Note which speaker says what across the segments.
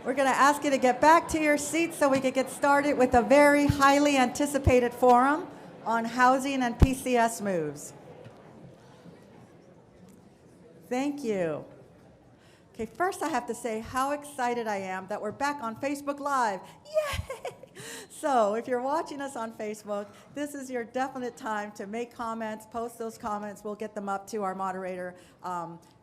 Speaker 1: We're going to ask you to get back to your seats so we can get started with a very highly anticipated forum on housing and PCS moves. Thank you. Okay, first I have to say how excited I am that we're back on Facebook Live. Yay! So if you're watching us on Facebook, this is your definite time to make comments, post those comments. We'll get them up to our moderator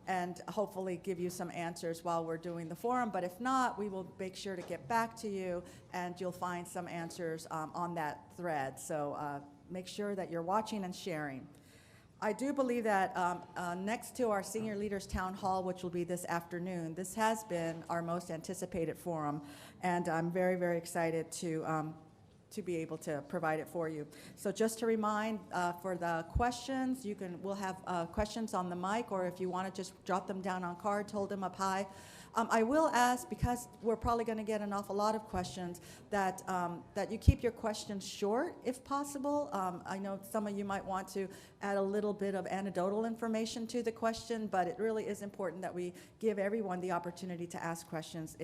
Speaker 1: and hopefully give you some answers while we're doing the forum. But if not, we will make sure to get back to you and you'll find some answers on that thread. So make sure that you're watching and sharing. I do believe that next to our Senior Leaders Town Hall, which will be this afternoon, this has been our most anticipated forum, and I'm very, very excited to be able to provide it for you. So just to remind, for the questions, we'll have questions on the mic, or if you want to just drop them down on cards, hold them up high. I will ask, because we're probably going to get an awful lot of questions, that you keep your questions short if possible. I know some of you might want to add a little bit of anecdotal information to the question, but it really is important that we give everyone the opportunity to ask questions,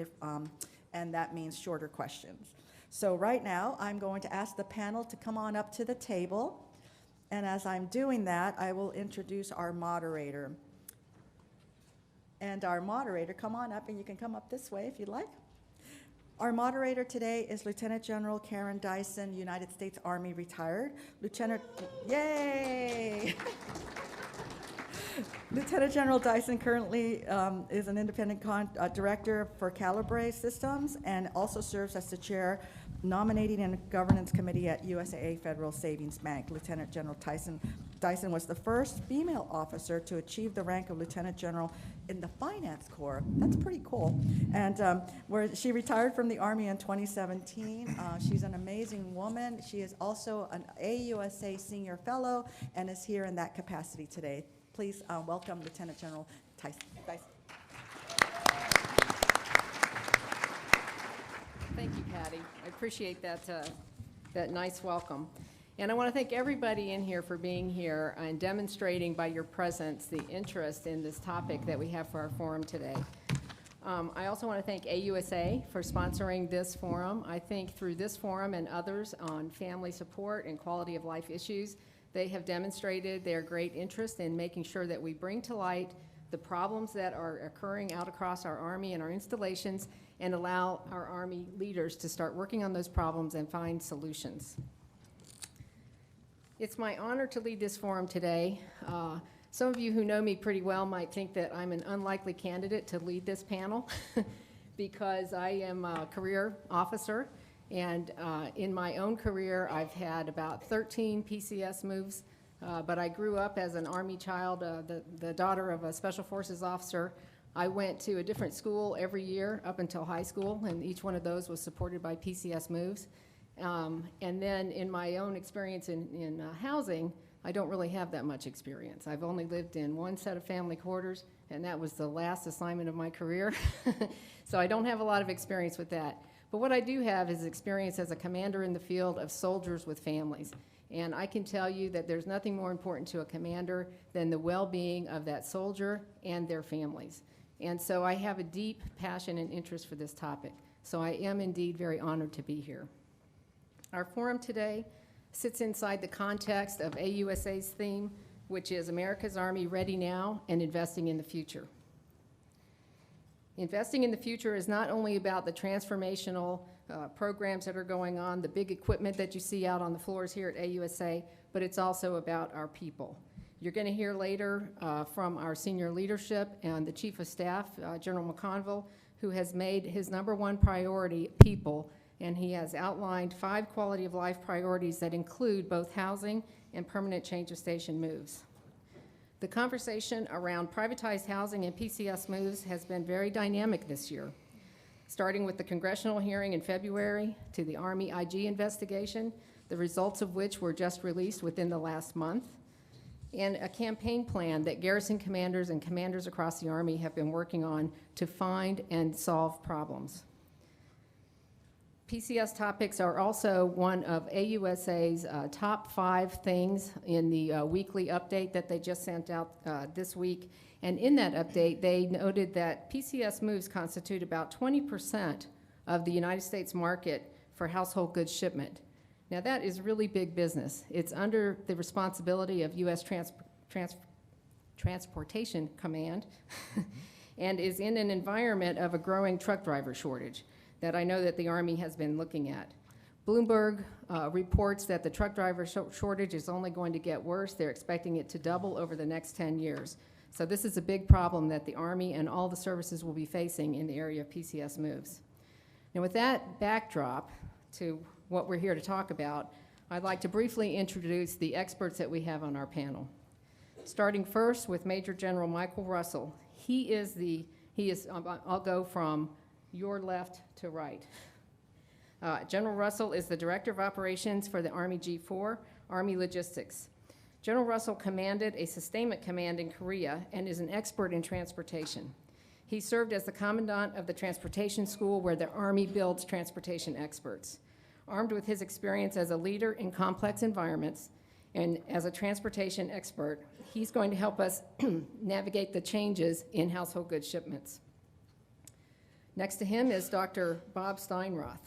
Speaker 1: and that means shorter questions. So right now, I'm going to ask the panel to come on up to the table, and as I'm doing that, I will introduce our moderator. And our moderator, come on up, and you can come up this way if you'd like. Our moderator today is Lieutenant General Karen Dyson, United States Army retired. Yay! Lieutenant General Dyson currently is an independent director for Calibre Systems and also serves as the chair nominating and governance committee at USAA Federal Savings Bank. Lieutenant General Dyson was the first female officer to achieve the rank of Lieutenant General in the Finance Corps. That's pretty cool. And where she retired from the Army in 2017. She's an amazing woman. She is also an AUSA Senior Fellow and is here in that capacity today. Please welcome Lieutenant General Dyson.
Speaker 2: Thank you, Patty. I appreciate that nice welcome. And I want to thank everybody in here for being here and demonstrating by your presence the interest in this topic that we have for our forum today. I also want to thank AUSA for sponsoring this forum. I think through this forum and others on family support and quality of life issues, they have demonstrated their great interest in making sure that we bring to light the problems that are occurring out across our Army and our installations and allow our Army leaders to start working on those problems and find solutions. It's my honor to lead this forum today. Some of you who know me pretty well might think that I'm an unlikely candidate to lead this panel because I am a career officer, and in my own career I've had about 13 PCS moves, but I grew up as an Army child, the daughter of a Special Forces officer. I went to a different school every year up until high school, and each one of those was supported by PCS moves. And then in my own experience in housing, I don't really have that much experience. I've only lived in one set of family quarters, and that was the last assignment of my career. So I don't have a lot of experience with that. But what I do have is experience as a commander in the field of soldiers with families. And I can tell you that there's nothing more important to a commander than the well-being of that soldier and their families. And so I have a deep passion and interest for this topic. So I am indeed very honored to be here. Our forum today sits inside the context of AUSA's theme, which is America's Army Ready Now and Investing in the Future. Investing in the future is not only about the transformational programs that are going on, the big equipment that you see out on the floors here at AUSA, but it's also about our people. You're going to hear later from our senior leadership and the Chief of Staff, General McConville, who has made his #1 priority people, and he has outlined 5 quality of life priorities that include both housing and permanent change of station moves. The conversation around privatized housing and PCS moves has been very dynamic this year, starting with the congressional hearing in February to the Army IG investigation, the results of which were just released within the last month, and a campaign plan that garrison commanders and commanders across the Army have been working on to find and solve problems. PCS topics are also one of AUSA's top 5 things in the weekly update that they just sent out this week, And in that update, they noted that PCS moves constitute about 20% of the United States market for household goods shipment. Now that is really big business. It's under the responsibility of U.S. Transportation Command and is in an environment of a growing truck driver shortage that I know that the Army has been looking at. Bloomberg reports that the truck driver shortage is only going to get worse. They're expecting it to double over the next 10 years. So this is a big problem that the Army and all the services will be facing in the area of PCS moves. Now with that backdrop to what we're here to talk about, I'd like to briefly introduce the experts that we have on our panel. Starting first with Major General Michael Russell. I'll go from your left to right. General Russell is the Director of Operations for the Army G4, Army Logistics. General Russell commanded a sustainment command in Korea and is an expert in transportation. He served as the commandant of the transportation school where the Army builds transportation experts. Armed with his experience as a leader in complex environments and as a transportation expert, he's going to help us navigate the changes in household goods shipments. Next to him is Dr. Bob Steinroth.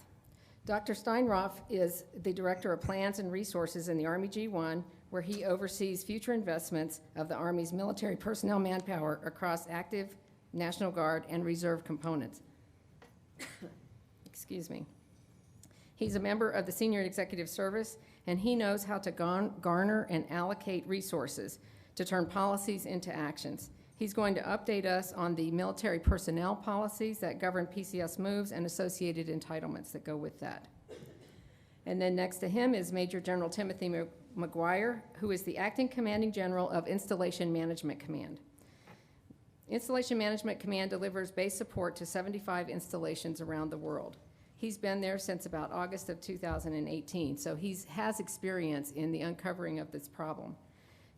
Speaker 2: Dr. Steinroth is the Director of Plans and Resources in the Army G1, where he oversees future investments of the Army's military personnel manpower across active, National Guard, and reserve components. Excuse me. He's a member of the Senior Executive Service, and he knows how to garner and allocate resources to turn policies into actions. He's going to update us on the military personnel policies that govern PCS moves and associated entitlements that go with that. And then next to him is Major General Timothy McGuire, who is the Acting Commanding General of Installation Management Command. Installation Management Command delivers base support to 75 installations around the world. He's been there since about August of 2018, so he has experience in the uncovering of this problem.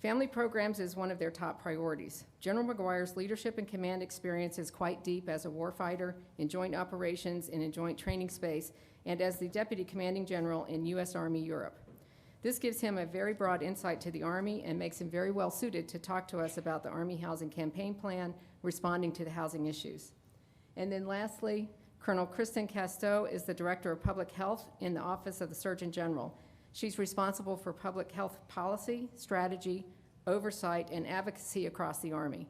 Speaker 2: Family programs is one of their top priorities. General McGuire's leadership and command experience is quite deep as a warfighter in joint operations and in joint training space, and as the Deputy Commanding General in U.S. Army Europe. This gives him a very broad insight to the Army and makes him very well suited to talk to us about the Army Housing Campaign Plan, responding to the housing issues. And then lastly, Colonel Kristen Casteau is the Director of Public Health in the Office of the Surgeon General. She's responsible for public health policy, strategy, oversight, and advocacy across the Army.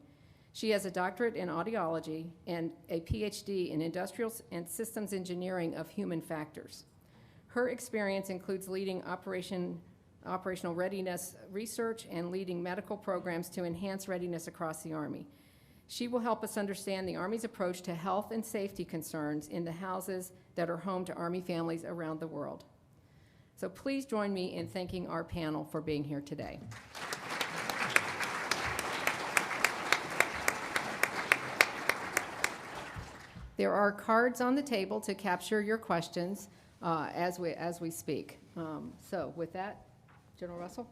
Speaker 2: She has a doctorate in audiology and a PhD in industrial and systems engineering of human factors. Her experience includes leading operational readiness research and leading medical programs to enhance readiness across the Army. She will help us understand the Army's approach to health and safety concerns in the houses that are home to Army families around the world. So please join me in thanking our panel for being here today. There are cards on the table to capture your questions as we speak. So with that, General Russell.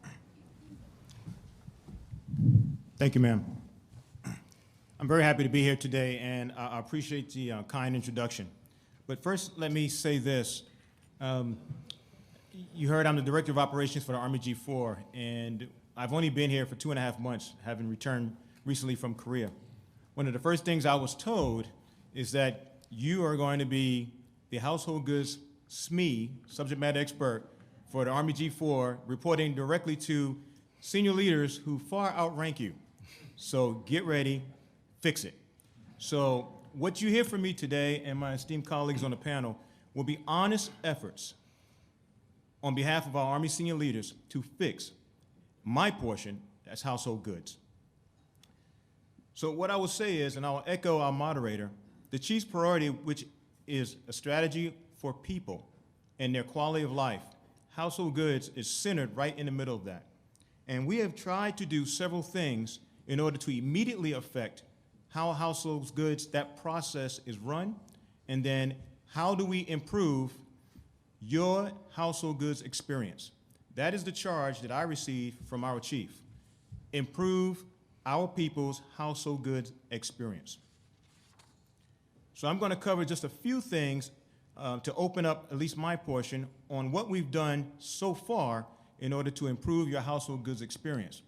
Speaker 3: Thank you, ma'am. I'm very happy to be here today, and I appreciate the kind introduction. But first, let me say this. You heard I'm the Director of Operations for the Army G4, and I've only been here for 2.5 months, having returned recently from Korea. One of the first things I was told is that you are going to be the household goods SME, subject matter expert, for the Army G4, reporting directly to senior leaders who far outrank you. So get ready, fix it. So what you hear from me today and my esteemed colleagues on the panel will be honest efforts on behalf of our Army senior leaders to fix my portion as household goods. So what I will say is, and I will echo our moderator, the chief's priority, which is a strategy for people and their quality of life, household goods is centered right in the middle of that. And we have tried to do several things in order to immediately affect how household goods, that process is run, and then how do we improve your household goods experience. That is the charge that I received from our chief. Improve our people's household goods experience. So I'm going to cover just a few things to open up at least my portion on what we've done so far in order to improve your household goods experience.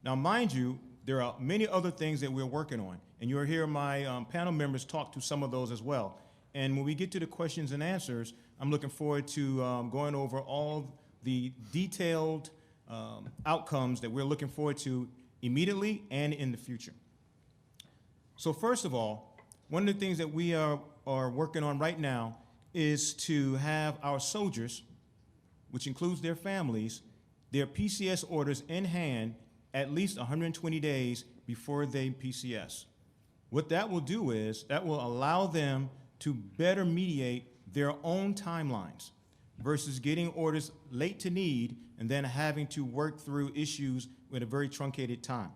Speaker 3: Now, mind you, there are many other things that we're working on, and you'll hear my panel members talk to some of those as well. And when we get to the questions and answers, I'm looking forward to going over all the detailed outcomes that we're looking forward to immediately and in the future. So first of all, one of the things that we are working on right now is to have our soldiers, which includes their families, their PCS orders in hand at least 120 days before they PCS. What that will do is that will allow them to better mediate their own timelines versus getting orders late to need and then having to work through issues with a very truncated time.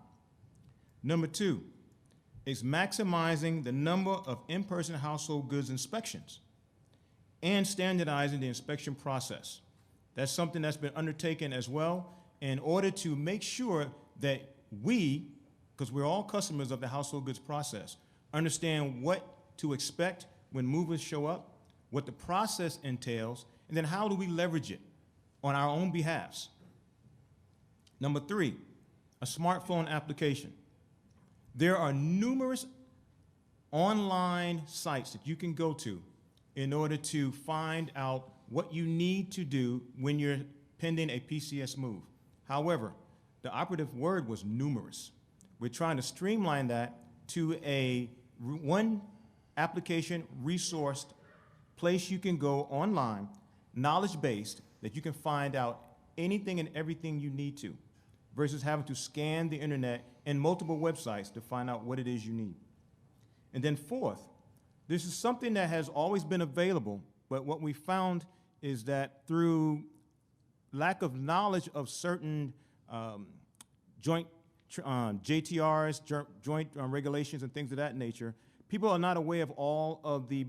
Speaker 3: Number two is maximizing the number of in-person household goods inspections and standardizing the inspection process. That's something that's been undertaken as well in order to make sure that we, because we're all customers of the household goods process, understand what to expect when movers show up, what the process entails, and then how do we leverage it on our own behalves. Number three, a smartphone application. There are numerous online sites that you can go to in order to find out what you need to do when you're pending a PCS move. However, the operative word was numerous. We're trying to streamline that to a one application resourced place you can go online, knowledge-based, that you can find out anything and everything you need to, versus having to scan the internet and multiple websites to find out what it is you need. And then fourth, this is something that has always been available, but what we found is that through lack of knowledge of certain joint JTRs, joint regulations and things of that nature, people are not aware of all of the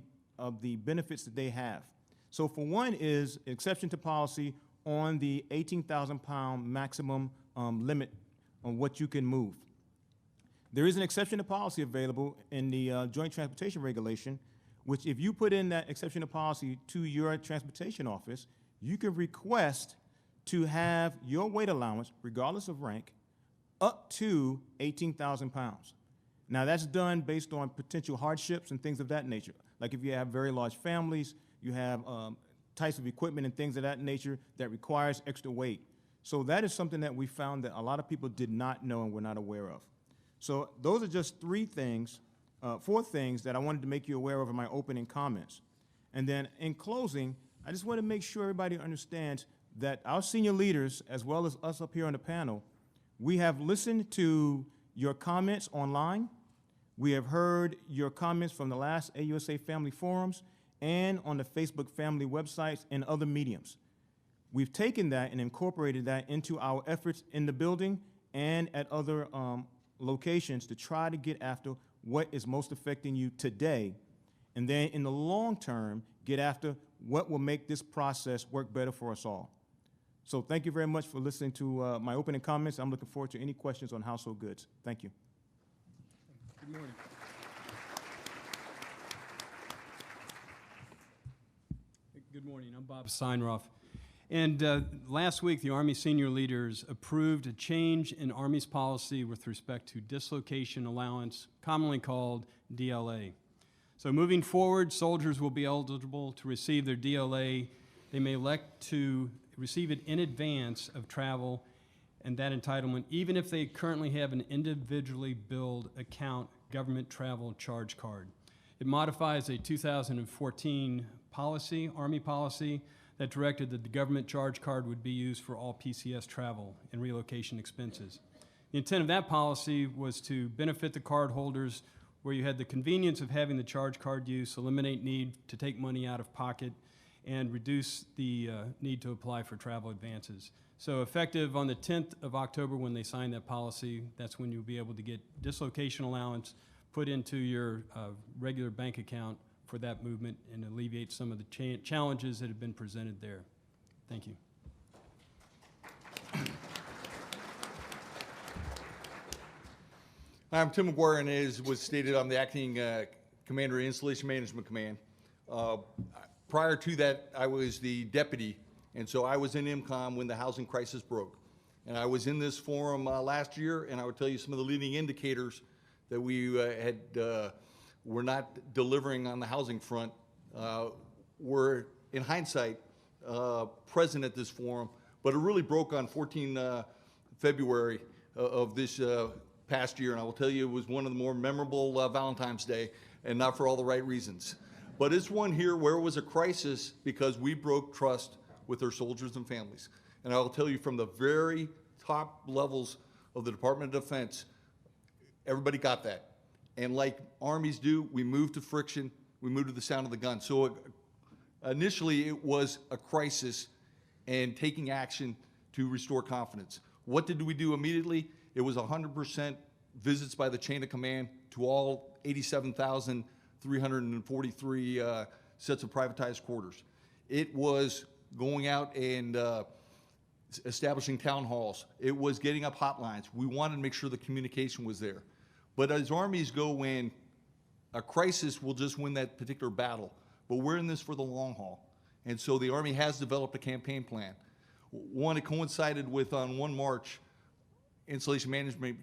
Speaker 3: benefits that they have. So for one is exception to policy on the 18,000-pound maximum limit on what you can move. There is an exception to policy available in the Joint Transportation Regulation, which if you put in that exception to policy to your transportation office, you can request to have your weight allowance, regardless of rank, up to 18,000 pounds. Now that's done based on potential hardships and things of that nature. Like if you have very large families, you have types of equipment and things of that nature that requires extra weight. So that is something that we found that a lot of people did not know and were not aware of. So those are just four things that I wanted to make you aware of in my opening comments. And then in closing, I just want to make sure everybody understands that our senior leaders, as well as us up here on the panel, we have listened to your comments online. We have heard your comments from the last AUSA Family Forums and on the Facebook family websites and other mediums. We've taken that and incorporated that into our efforts in the building and at other locations to try to get after what is most affecting you today, and then in the long term, get after what will make this process work better for us all. So thank you very much for listening to my opening comments. I'm looking forward to any questions on household goods. Thank you.
Speaker 4: Good morning. Good morning. I'm Bob Steinroff. And last week, the Army senior leaders approved a change in Army's policy with respect to dislocation allowance, commonly called DLA. So moving forward, soldiers will be eligible to receive their DLA. They may elect to receive it in advance of travel and that entitlement, even if they currently have an individually billed account government travel charge card. It modifies a 2014 policy, Army policy, that directed that the government charge card would be used for all PCS travel and relocation expenses. The intent of that policy was to benefit the card holders where you had the convenience of having the charge card use, eliminate need to take money out of pocket, and reduce the need to apply for travel advances. So effective on the 10th of October when they signed that policy, that's when you'll be able to get dislocation allowance put into your regular bank account for that movement and alleviate some of the challenges that have been presented there. Thank you.
Speaker 5: I'm Tim McGuire, and as was stated, I'm the acting commander of Installation Management Command. Prior to that, I was the deputy, and so I was in IMCOM when the housing crisis broke. And I was in this forum last year, and I would tell you some of the leading indicators that we were not delivering on the housing front were, in hindsight, present at this forum, but it really broke on 14 February of this past year, and I will tell you it was one of the more memorable Valentine's Day, and not for all the right reasons. But it's one here where it was a crisis because we broke trust with our soldiers and families. And I will tell you from the very top levels of the Department of Defense, everybody got that. And like armies do, we moved to friction, we moved to the sound of the gun. So initially it was a crisis and taking action to restore confidence. What did we do immediately? It was 100% visits by the chain of command to all 87,343 sets of privatized quarters. It was going out and establishing town halls. It was getting up hotlines. We wanted to make sure the communication was there. But as armies go in, a crisis will just win that particular battle. But we're in this for the long haul. And so the Army has developed a campaign plan. One, it coincided with on 1 March, Installation Management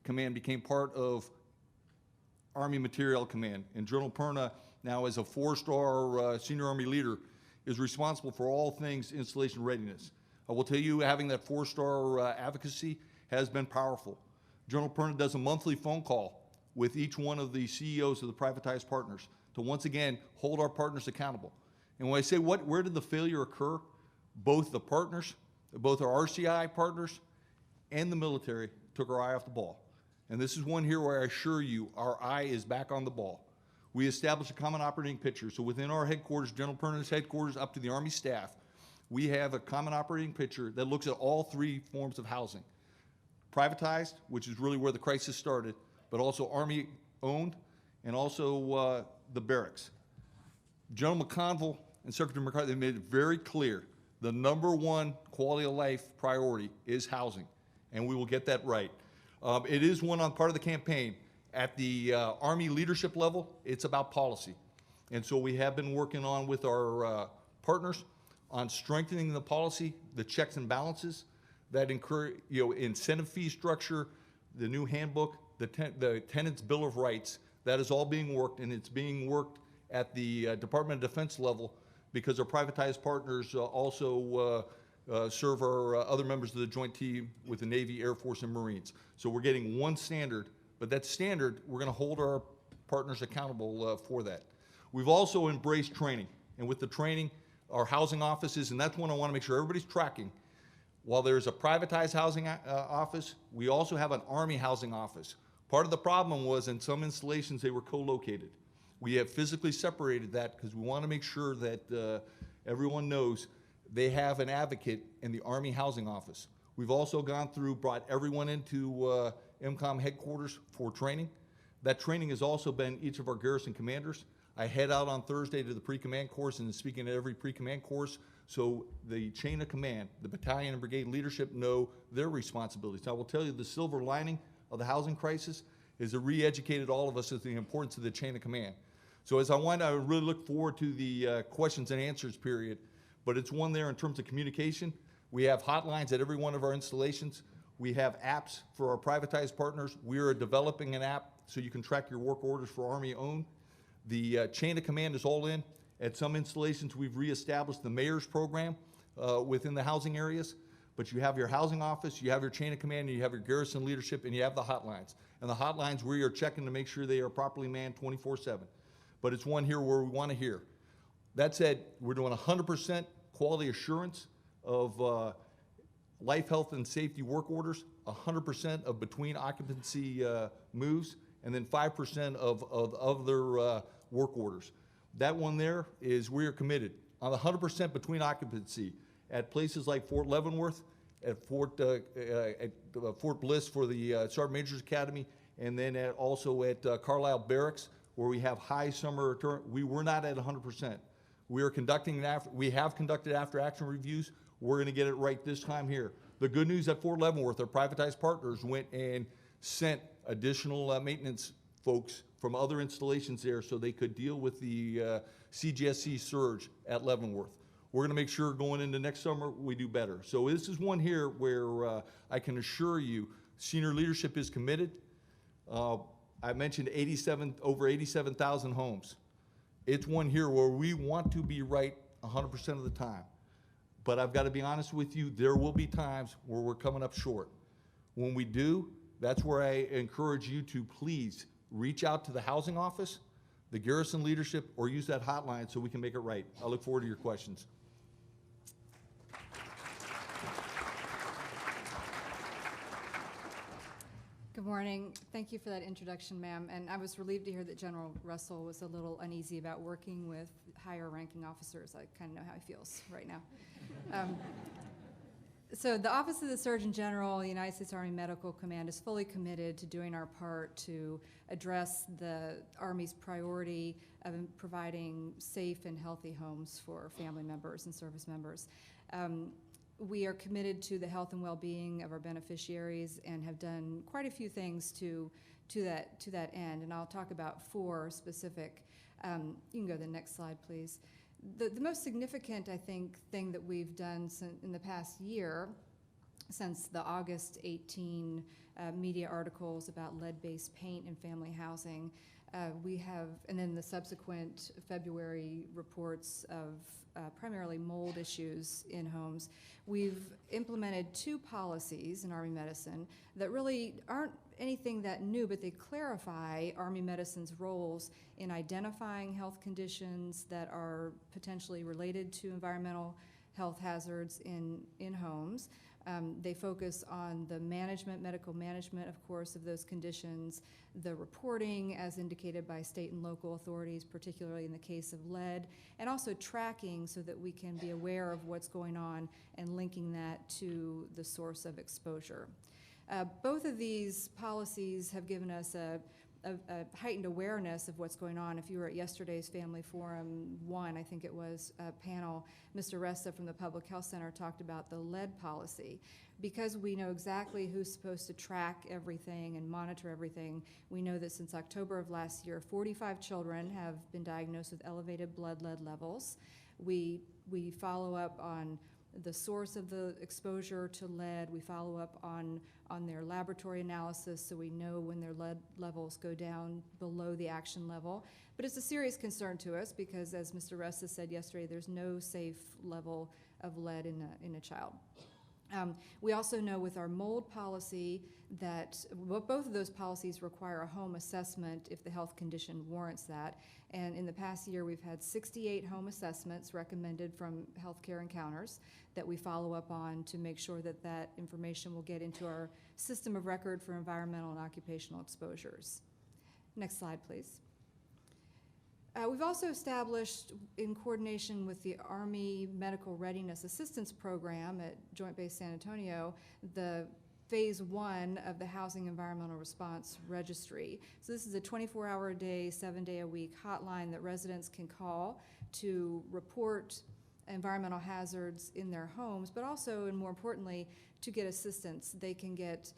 Speaker 5: Command became part of Army Materiel Command. And General Perna, now as a 4-star senior Army leader, is responsible for all things installation readiness. I will tell you, having that 4-star advocacy has been powerful. General Perna does a monthly phone call with each one of the CEOs of the privatized partners to once again hold our partners accountable. And when I say where did the failure occur? Both the partners, both our RCI partners and the military took our eye off the ball. And this is one here where I assure you our eye is back on the ball. We established a common operating picture. So within our headquarters, General Perna's headquarters up to the Army staff, we have a common operating picture that looks at all 3 forms of housing. Privatized, which is really where the crisis started, but also Army owned, and also the barracks. General McConville and Secretary McCarthy, they made it very clear the #1 quality of life priority is housing, and we will get that right. It is one on part of the campaign. At the Army leadership level, it's about policy. And so we have been working on with our partners on strengthening the policy, the checks and balances that encourage, incentive fee structure, the new handbook, the Tenants' Bill of Rights. That is all being worked, and it's being worked at the Department of Defense level because our privatized partners also serve our other members of the joint team with the Navy, Air Force, and Marines. So we're getting one standard, but that standard, we're going to hold our partners accountable for that. We've also embraced training, and with the training, our housing offices, and that's one I want to make sure everybody's tracking. While there's a privatized housing office, we also have an Army housing office. Part of the problem was in some installations they were co-located. We have physically separated that because we want to make sure that everyone knows they have an advocate in the Army housing office. We've also gone through, brought everyone into MCOM headquarters for training. That training has also been each of our garrison commanders. I head out on Thursday to the pre-command course and speaking at every pre-command course, so the chain of command, the battalion and brigade leadership know their responsibilities. I will tell you the silver lining of the housing crisis is it re-educated all of us as the importance of the chain of command. So as I really look forward to the questions and answers period, but it's one there in terms of communication. We have hotlines at every one of our installations. We have apps for our privatized partners. We are developing an app so you can track your work orders for Army owned. The chain of command is all in. At some installations, we've reestablished the mayor's program within the housing areas. But you have your housing office, you have your chain of command, and you have your garrison leadership, and you have the hotlines. And the hotlines, we are checking to make sure they are properly manned 24/7. But it's one here where we want to hear. That said, we're doing 100% quality assurance of life, health, and safety work orders, 100% of between occupancy moves, and then 5% of other work orders. That one there is we are committed on the 100% between occupancy at places like Fort Leavenworth, at Fort Bliss for the Sergeant Major's Academy, and then also at Carlisle Barracks, where we have high summer return. We were not at 100%. We have conducted after action reviews. We're going to get it right this time here. The good news at Fort Leavenworth, our privatized partners went and sent additional maintenance folks from other installations there so they could deal with the CGSC surge at Leavenworth. We're gonna make sure going into next summer, we do better. So this is one here where I can assure you, senior leadership is committed. I mentioned over 87,000 homes. It's one here where we want to be right 100% of the time. But I've got to be honest with you, there will be times where we're coming up short. When we do, that's where I encourage you to please reach out to the housing office, the Garrison leadership, or use that hotline so we can make it right. I look forward to your questions.
Speaker 6: Good morning. Thank you for that introduction, ma'am. And I was relieved to hear that General Russell was a little uneasy about working with higher ranking officers. I kind of know how he feels right now. So the Office of the Surgeon General, United States Army Medical Command, is fully committed to doing our part to address the Army's priority of providing safe and healthy homes for family members and service members. We are committed to the health and well-being of our beneficiaries and have done quite a few things to that end, and I'll talk about 4 specific. You can go to the next slide, please. The most significant, I think, thing that we've done in the past year, since the August 18 media articles about lead-based paint in family housing, we have, and then the subsequent February reports of primarily mold issues in homes, we've implemented 2 policies in Army medicine that really aren't anything that new, but they clarify Army medicine's roles in identifying health conditions that are potentially related to environmental health hazards in homes. They focus on the medical management, of course, of those conditions, the reporting as indicated by state and local authorities, particularly in the case of lead, and also tracking so that we can be aware of what's going on and linking that to the source of exposure. Both of these policies have given us a heightened awareness of what's going on. If you were at yesterday's Family Forum 1, I think it was, panel, Mr. Resta from the Public Health Center talked about the lead policy. Because we know exactly who's supposed to track everything and monitor everything, we know that since October of last year, 45 children have been diagnosed with elevated blood lead levels. We follow up on the source of the exposure to lead. We follow up on their laboratory analysis so we know when their lead levels go down below the action level. But it's a serious concern to us because, as Mr. Resta said yesterday, there's no safe level of lead in a child. We also know with our mold policy that both of those policies require a home assessment if the health condition warrants that. And in the past year, we've had 68 home assessments recommended from Healthcare Encounters that we follow up on to make sure that that information will get into our system of record for environmental and occupational exposures. Next slide, please. We've also established, in coordination with the Army Medical Readiness Assistance Program at Joint Base San Antonio, the Phase 1 of the Housing Environmental Response Registry. So this is a 24-hour-a-day, 7-day-a-week hotline that residents can call to report environmental hazards in their homes, but also, and more importantly, to get assistance. They can get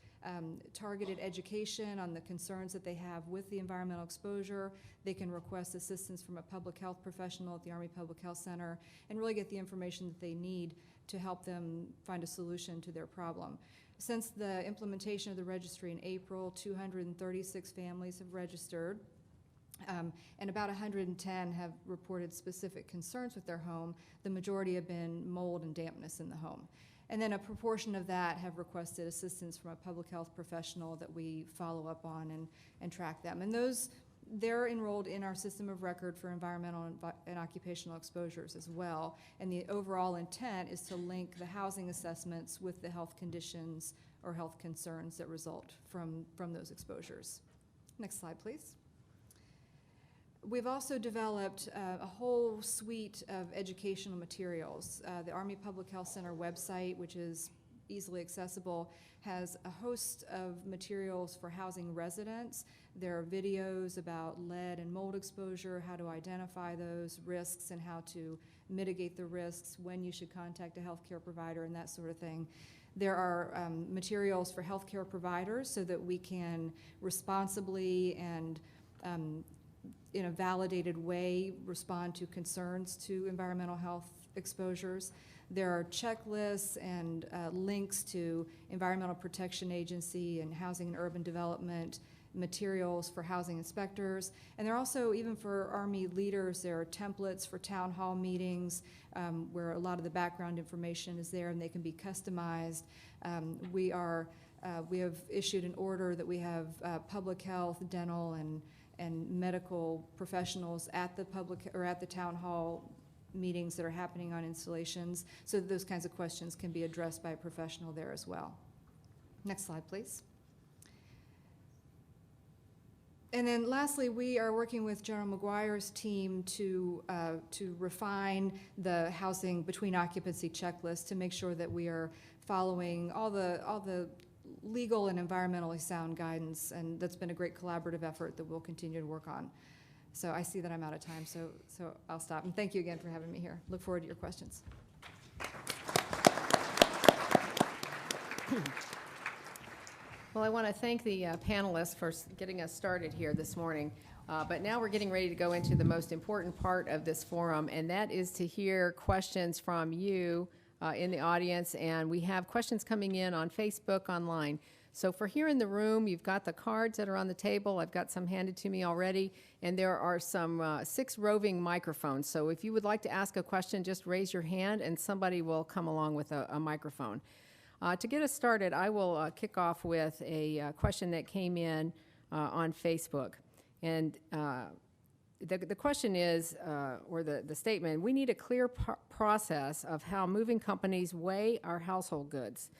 Speaker 6: targeted education on the concerns that they have with the environmental exposure. They can request assistance from a public health professional at the Army Public Health Center and really get the information that they need to help them find a solution to their problem. Since the implementation of the registry in April, 236 families have registered, and about 110 have reported specific concerns with their home. The majority have been mold and dampness in the home. And then a proportion of that have requested assistance from a public health professional that we follow up on and track them. And they're enrolled in our system of record for environmental and occupational exposures as well. And the overall intent is to link the housing assessments with the health conditions or health concerns that result from those exposures. Next slide, please. We've also developed a whole suite of educational materials. The Army Public Health Center website, which is easily accessible, has a host of materials for housing residents. There are videos about lead and mold exposure, how to identify those risks and how to mitigate the risks, when you should contact a healthcare provider, and that sort of thing. There are materials for healthcare providers so that we can responsibly and in a validated way, respond to concerns to environmental health exposures. There are checklists and links to Environmental Protection Agency and Housing and Urban Development materials for housing inspectors. And there are also, even for Army leaders, there are templates for town hall meetings where a lot of the background information is there and they can be customized. We have issued an order that we have public health, dental, and medical professionals at the town hall meetings that are happening on installations, so that those kinds of questions can be addressed by a professional there as well. Next slide, please. And then lastly, we are working with General McGuire's team to refine the housing between occupancy checklist to make sure that we are following all the legal and environmentally sound guidance, and that's been a great collaborative effort that we'll continue to work on. So I see that I'm out of time, so I'll stop. And thank you again for having me here. Look forward to your questions.
Speaker 2: Well, I want to thank the panelists for getting us started here this morning. But now we're getting ready to go into the most important part of this forum, and that is to hear questions from you in the audience. And we have questions coming in on Facebook, online. So for here in the room, you've got the cards that are on the table. I've got some handed to me already. And there are some 6 roving microphones. So if you would like to ask a question, just raise your hand and somebody will come along with a microphone. To get us started, I will kick off with a question that came in on Facebook. And the question is, or the statement, we need a clear process of how moving companies weigh our household goods.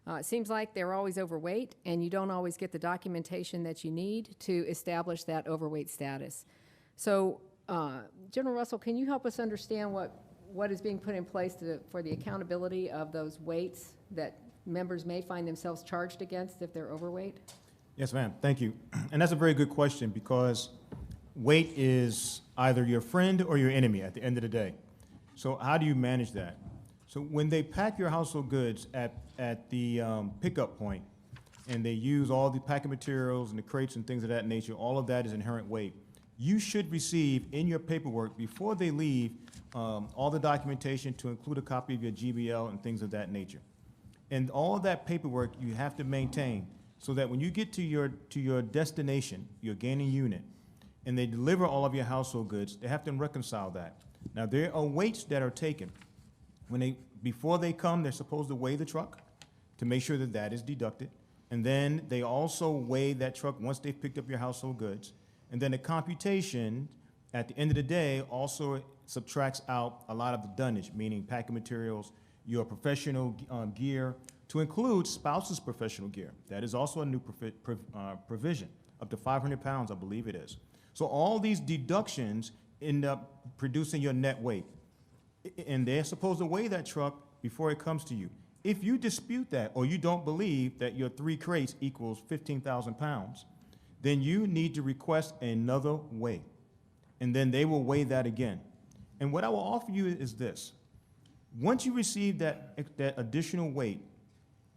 Speaker 2: It seems like they're always overweight, and you don't always get the documentation that you need to establish that overweight status. So, General Russell, can you help us understand what is being put in place for the accountability of those weights that members may find themselves charged against if they're overweight?
Speaker 3: Yes, ma'am. Thank you. And that's a very good question, because weight is either your friend or your enemy at the end of the day. So how do you manage that? So when they pack your household goods at the pickup point, and they use all the packing materials and the crates and things of that nature, all of that is inherent weight. You should receive in your paperwork before they leave all the documentation, to include a copy of your GBL and things of that nature. And all of that paperwork you have to maintain, so that when you get to your destination, your gaining unit, and they deliver all of your household goods, they have to reconcile that. Now, there are weights that are taken. Before they come, they're supposed to weigh the truck to make sure that that is deducted. And then they also weigh that truck once they've picked up your household goods. And then the computation at the end of the day also subtracts out a lot of the dunnage, meaning packing materials, your professional gear, to include spouse's professional gear. That is also a new provision, up to 500 pounds, I believe it is. So all these deductions end up producing your net weight. And they're supposed to weigh that truck before it comes to you. If you dispute that, or you don't believe that your 3 crates equals 15,000 pounds, then you need to request another weigh. And then they will weigh that again. And what I will offer you is this. Once you receive that additional weight,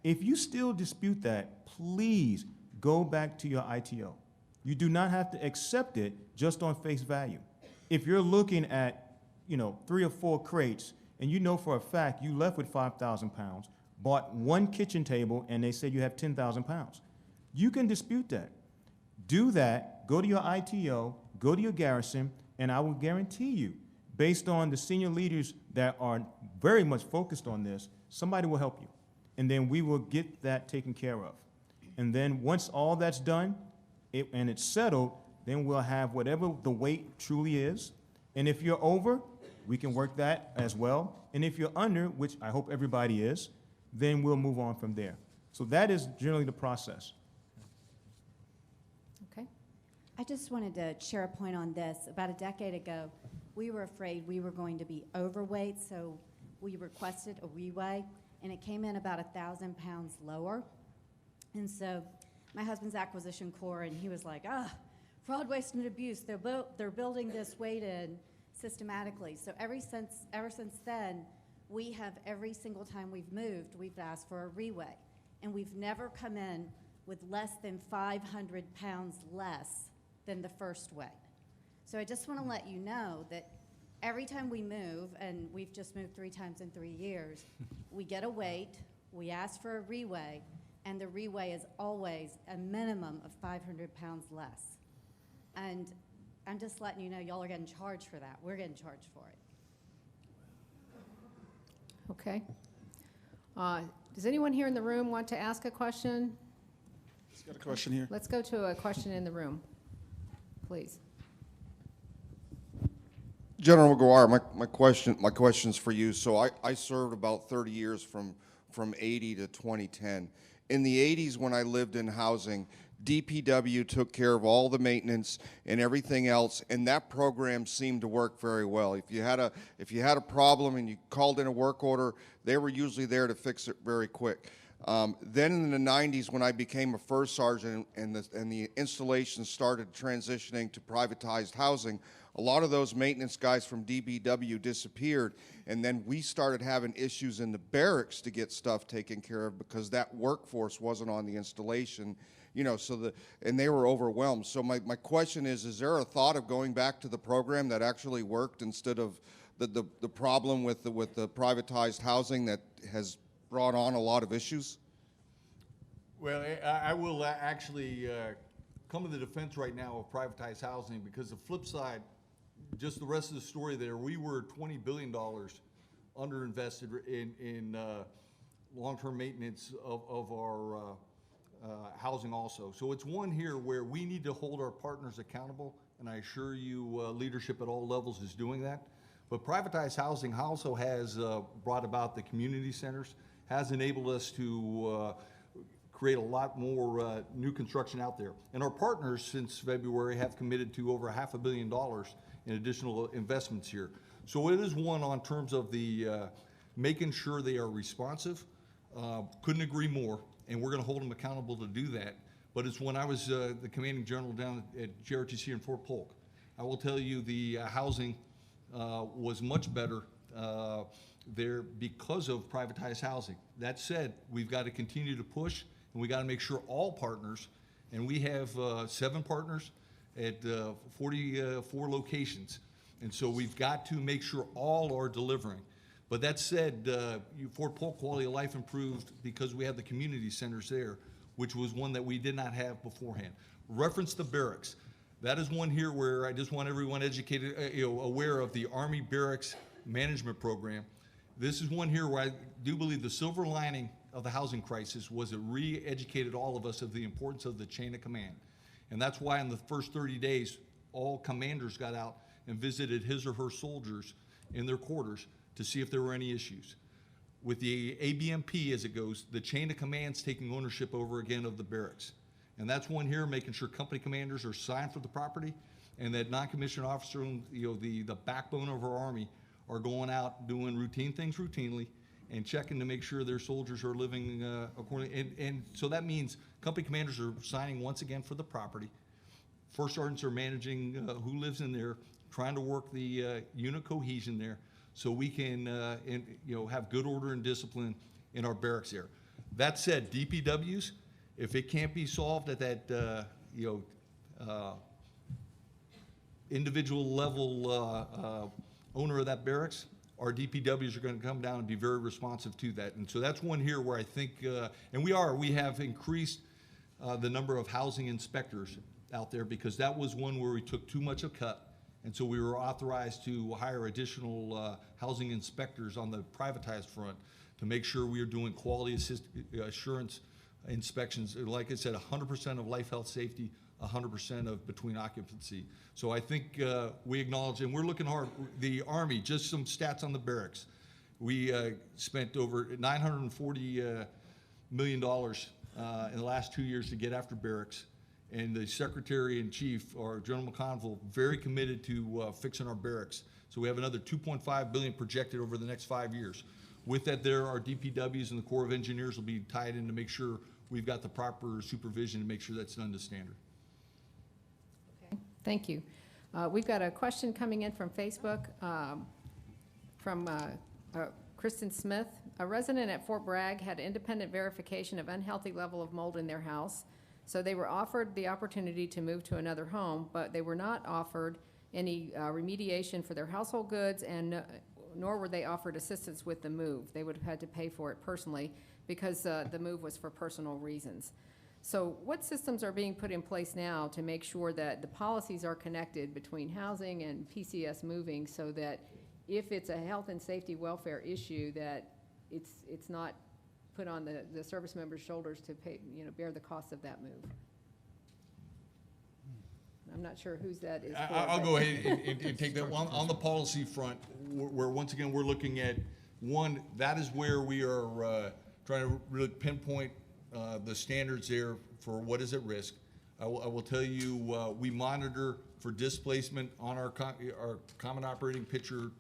Speaker 3: if you still dispute that, please go back to your ITO. You do not have to accept it just on face value. If you're looking at 3 or 4 crates, and you know for a fact you left with 5,000 pounds, bought 1 kitchen table, and they said you have 10,000 pounds, you can dispute that. Do that, go to your ITO, go to your garrison, and I will guarantee you, based on the senior leaders that are very much focused on this, somebody will help you. And then we will get that taken care of. And then once all that's done, and it's settled, then we'll have whatever the weight truly is. And if you're over, we can work that as well. And if you're under, which I hope everybody is, then we'll move on from there. So that is generally the process.
Speaker 2: Okay.
Speaker 7: I just wanted to share a point on this. About a decade ago, we were afraid we were going to be overweight, so we requested a reweigh, and it came in about 1,000 pounds lower. And so my husband's acquisition corps, and he was like, fraud, waste, and abuse. They're building this weight in systematically. So ever since then, we have, every single time we've moved, we've asked for a reweigh. And we've never come in with less than 500 pounds less than the first weigh. So I just want to let you know that every time we move, and we've just moved 3 times in 3 years, we get a weight, we ask for a reweigh, and the reweigh is always a minimum of 500 pounds less. And I'm just letting you know, y'all are getting charged for that. We're getting charged for it.
Speaker 2: Okay. Does anyone here in the room want to ask a question?
Speaker 8: Just got a question here.
Speaker 2: Let's go to a question in the room, please.
Speaker 9: General McGuire, my question's for you. So I served about 30 years from 80 to 2010. In the 80s, when I lived in housing, DPW took care of all the maintenance and everything else, and that program seemed to work very well. If you had a problem and you called in a work order, they were usually there to fix it very quick. Then in the 90s, when I became a first sergeant and the installation started transitioning to privatized housing, a lot of those maintenance guys from DPW disappeared, and then we started having issues in the barracks to get stuff taken care of because that workforce wasn't on the installation, you know, and they were overwhelmed. So my question is there a thought of going back to the program that actually worked instead of the problem with the privatized housing that has brought on a lot of issues?
Speaker 5: Well, I will actually come to the defense right now of privatized housing, because the flip side, just the rest of the story there, we were $20 billion underinvested in long-term maintenance of our housing also. So it's one here where we need to hold our partners accountable, and I assure you leadership at all levels is doing that. But privatized housing also has brought about the community centers, has enabled us to create a lot more new construction out there. And our partners since February have committed to over $500 million in additional investments here. So it is one on terms of the making sure they are responsive. Couldn't agree more, and we're gonna hold them accountable to do that. But it's when I was the commanding general down at JRTC in Fort Polk. I will tell you the housing was much better there because of privatized housing. That said, we've got to continue to push, and we got to make sure all partners, and we have 7 partners at 44 locations, and so we've got to make sure all are delivering. But that said, Fort Polk quality of life improved because we have the community centers there, which was one that we did not have beforehand. Reference the barracks. That is one here where I just want everyone educated, aware of the Army Barracks Management Program. This is one here where I do believe the silver lining of the housing crisis was it re-educated all of us of the importance of the chain of command. And that's why in the first 30 days, all commanders got out and visited his or her soldiers in their quarters to see if there were any issues. With the ABMP, as it goes, the chain of command's taking ownership over again of the barracks. And that's one here, making sure company commanders are signed for the property, and that non-commissioned officer, the backbone of our Army, are going out doing routine things routinely and checking to make sure their soldiers are living accordingly. And so that means company commanders are signing once again for the property. First sergeants are managing who lives in there, trying to work the unit cohesion there so we can have good order and discipline in our barracks there. That said, DPWs, if it can't be solved at that individual level owner of that barracks, our DPWs are going to come down and be very responsive to that. And so that's one here where I think, and we have increased the number of housing inspectors out there, because that was one where we took too much a cut. And so we were authorized to hire additional housing inspectors on the privatized front to make sure we are doing quality assurance inspections. Like I said, 100% of life, health, safety, 100% of between occupancy. So I think we acknowledge, and we're looking hard. The Army, just some stats on the barracks. We spent over $940 million in the last 2 years to get after barracks. And the Secretary-in-Chief, or General McConville, very committed to fixing our barracks. So we have another $2.5 billion projected over the next 5 years. With that, our DPWs and the Corps of Engineers will be tied in to make sure we've got the proper supervision to make sure that's done to standard.
Speaker 2: Okay, thank you. We've got a question coming in from Facebook from Kristen Smith. A resident at Fort Bragg had independent verification of unhealthy level of mold in their house. So they were offered the opportunity to move to another home, but they were not offered any remediation for their household goods, and nor were they offered assistance with the move. They would have had to pay for it personally because the move was for personal reasons. So what systems are being put in place now to make sure that the policies are connected between housing and PCS moving, so that if it's a health and safety welfare issue, that it's not put on the service members' shoulders to pay, bear the cost of that move? I'm not sure whose that is for.
Speaker 5: I'll go ahead and take that. On the policy front, where once again, we're looking at, one, that is where we are trying to really pinpoint the standards there for what is at risk. I will tell you, we monitor for displacement on our common operating picture,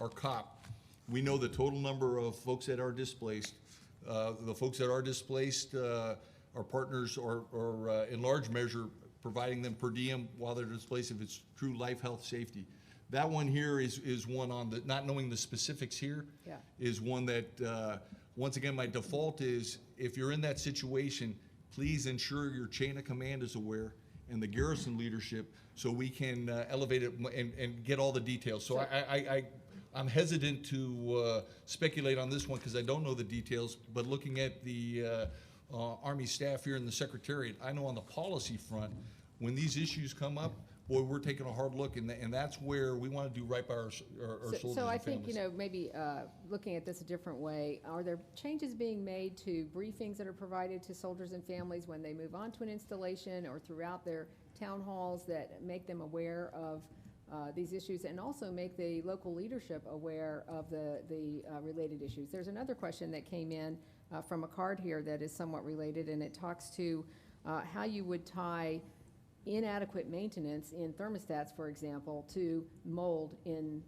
Speaker 5: our COP. We know the total number of folks that are displaced. The folks that are displaced, our partners are in large measure providing them per diem while they're displaced if it's true life, health, safety. That one here is one on the, not knowing the specifics here,
Speaker 2: Yeah.
Speaker 5: is one that, once again, my default is, if you're in that situation, please ensure your chain of command is aware and the garrison leadership, so we can elevate it and get all the details. So I'm hesitant to speculate on this one because I don't know the details, but looking at the Army staff here in the Secretariat, I know on the policy front, when these issues come up, boy, we're taking a hard look, and that's where we want to do right by our soldiers
Speaker 2: So I
Speaker 5: and
Speaker 2: think,
Speaker 5: families.
Speaker 2: maybe looking at this a different way, are there changes being made to briefings that are provided to soldiers and families when they move on to an installation or throughout their town halls that make them aware of these issues, and also make the local leadership aware of the related issues? There's another question that came in from a card here that is somewhat related, and it talks to how you would tie inadequate maintenance in thermostats, for example, to mold in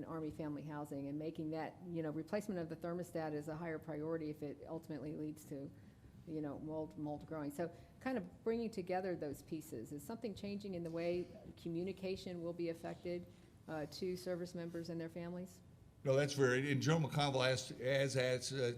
Speaker 2: Army family housing, and making that, replacement of the thermostat is a higher priority if it ultimately leads to, mold growing. So kind of bringing together those pieces. Is something changing in the way communication will be affected to service members and their families?
Speaker 5: No, that's fair. And General McConville has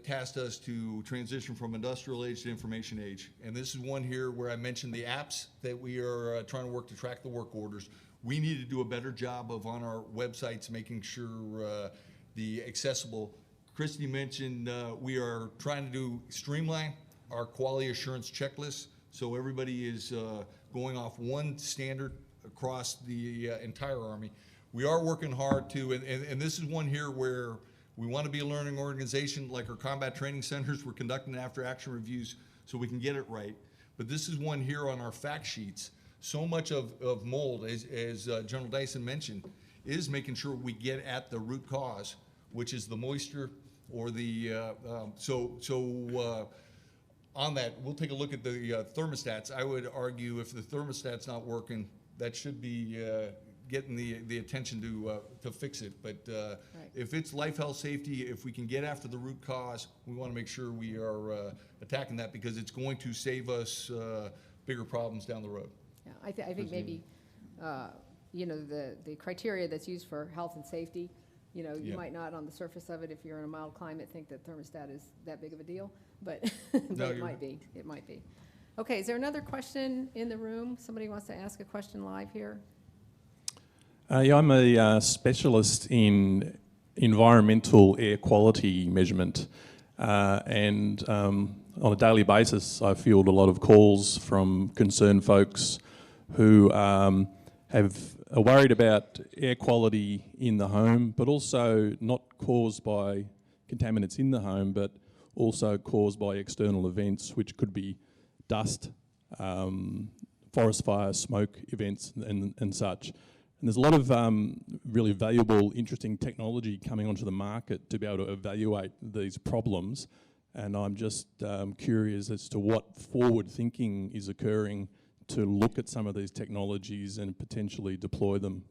Speaker 5: tasked us to transition from industrial age to information age. And this is one here where I mentioned the apps that we are trying to work to track the work orders. We need to do a better job of, on our websites, making sure the accessible. Christy mentioned we are trying to streamline our quality assurance checklist, so everybody is going off one standard across the entire Army. We are working hard to, and this is one here where we want to be a learning organization, like our combat training centers. We're conducting after-action reviews so we can get it right. But this is one here on our fact sheets. So much of mold, as General Dyson mentioned, is making sure we get at the root cause, which is the moisture or the, on that, we'll take a look at the thermostats. I would argue if the thermostat's not working, that should be getting the attention to fix it. But
Speaker 2: Right.
Speaker 5: if it's life, health, safety, if we can get after the root cause, we want to make sure we are attacking that, because it's going to save us bigger problems down the road.
Speaker 2: Yeah, I think maybe, the criteria that's used for health and safety, you
Speaker 5: Yeah.
Speaker 2: might not on the surface of it, if you're in a mild climate, think that thermostat is that big of a deal, but,
Speaker 5: No,
Speaker 2: it
Speaker 5: you're
Speaker 2: might be, it might be. Okay, is there another question in the room? Somebody wants to ask a question live here?
Speaker 10: Yeah, I'm a specialist in environmental air quality measurement, and on a daily basis I field a lot of calls from concerned folks who are worried about air quality in the home, but also not caused by contaminants in the home, but also caused by external events, which could be dust, forest fire, smoke events and such. And there's a lot of really valuable, interesting technology coming onto the market to be able to evaluate these problems. And I'm just curious as to what forward thinking is occurring to look at some of these technologies and potentially deploy them.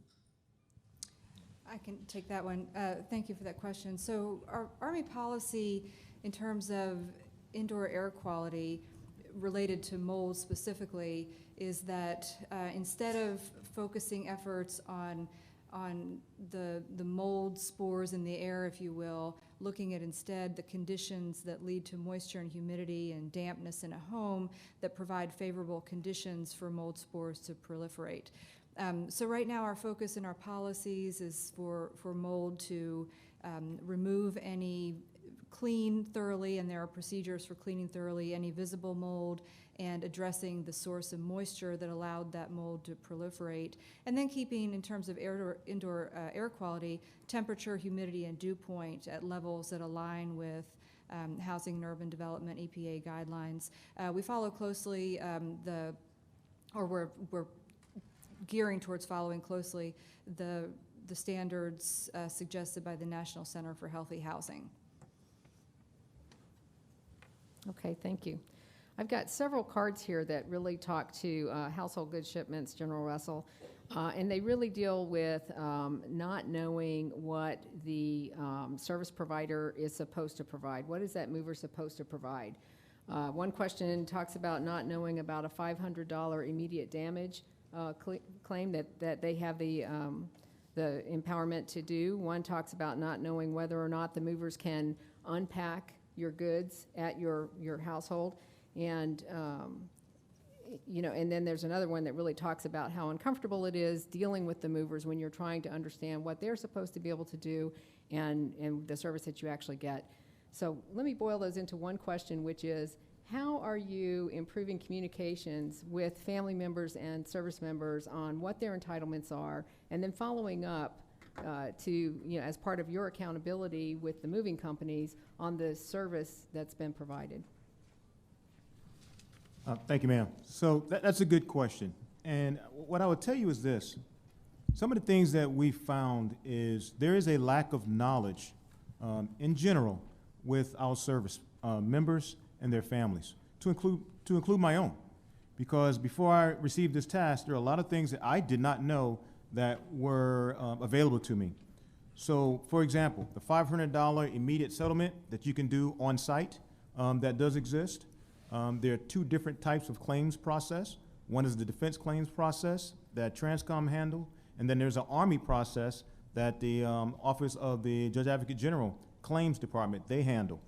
Speaker 6: I can take that one. Thank you for that question. So our Army policy in terms of indoor air quality related to mold specifically is that instead of focusing efforts on the mold spores in the air, if you will, looking at instead the conditions that lead to moisture and humidity and dampness in a home that provide favorable conditions for mold spores to proliferate. So right now, our focus in our policies is for mold to remove any, clean thoroughly, and there are procedures for cleaning thoroughly any visible mold, and addressing the source of moisture that allowed that mold to proliferate, and then keeping, in terms of indoor air quality, temperature, humidity, and dew point at levels that align with Housing and Urban Development EPA guidelines. We follow closely we're gearing towards following closely the standards suggested by the National Center for Healthy Housing.
Speaker 2: Okay, thank you. I've got several cards here that really talk to household goods shipments, General Russell, and they really deal with not knowing what the service provider is supposed to provide. What is that mover supposed to provide? One question talks about not knowing about a $500 immediate damage claim that they have the empowerment to do. One talks about not knowing whether or not the movers can unpack your goods at your household, and and then there's another one that really talks about how uncomfortable it is dealing with the movers when you're trying to understand what they're supposed to be able to do and the service that you actually get. So let me boil those into one question, which is, how are you improving communications with family members and service members on what their entitlements are, and then following up as part of your accountability with the moving companies on the service that's been provided?
Speaker 3: Thank you, ma'am. So that's a good question. And what I would tell you is this. Some of the things that we found is there is a lack of knowledge in general with our service members and their families, to include my own. Because before I received this task, there are a lot of things that I did not know that were available to me. So, for example, the $500 immediate settlement that you can do on site, that does exist. There are two different types of claims process. One is the defense claims process that Transcom handle, and then there's an Army process that the Office of the Judge Advocate General Claims Department, they handle.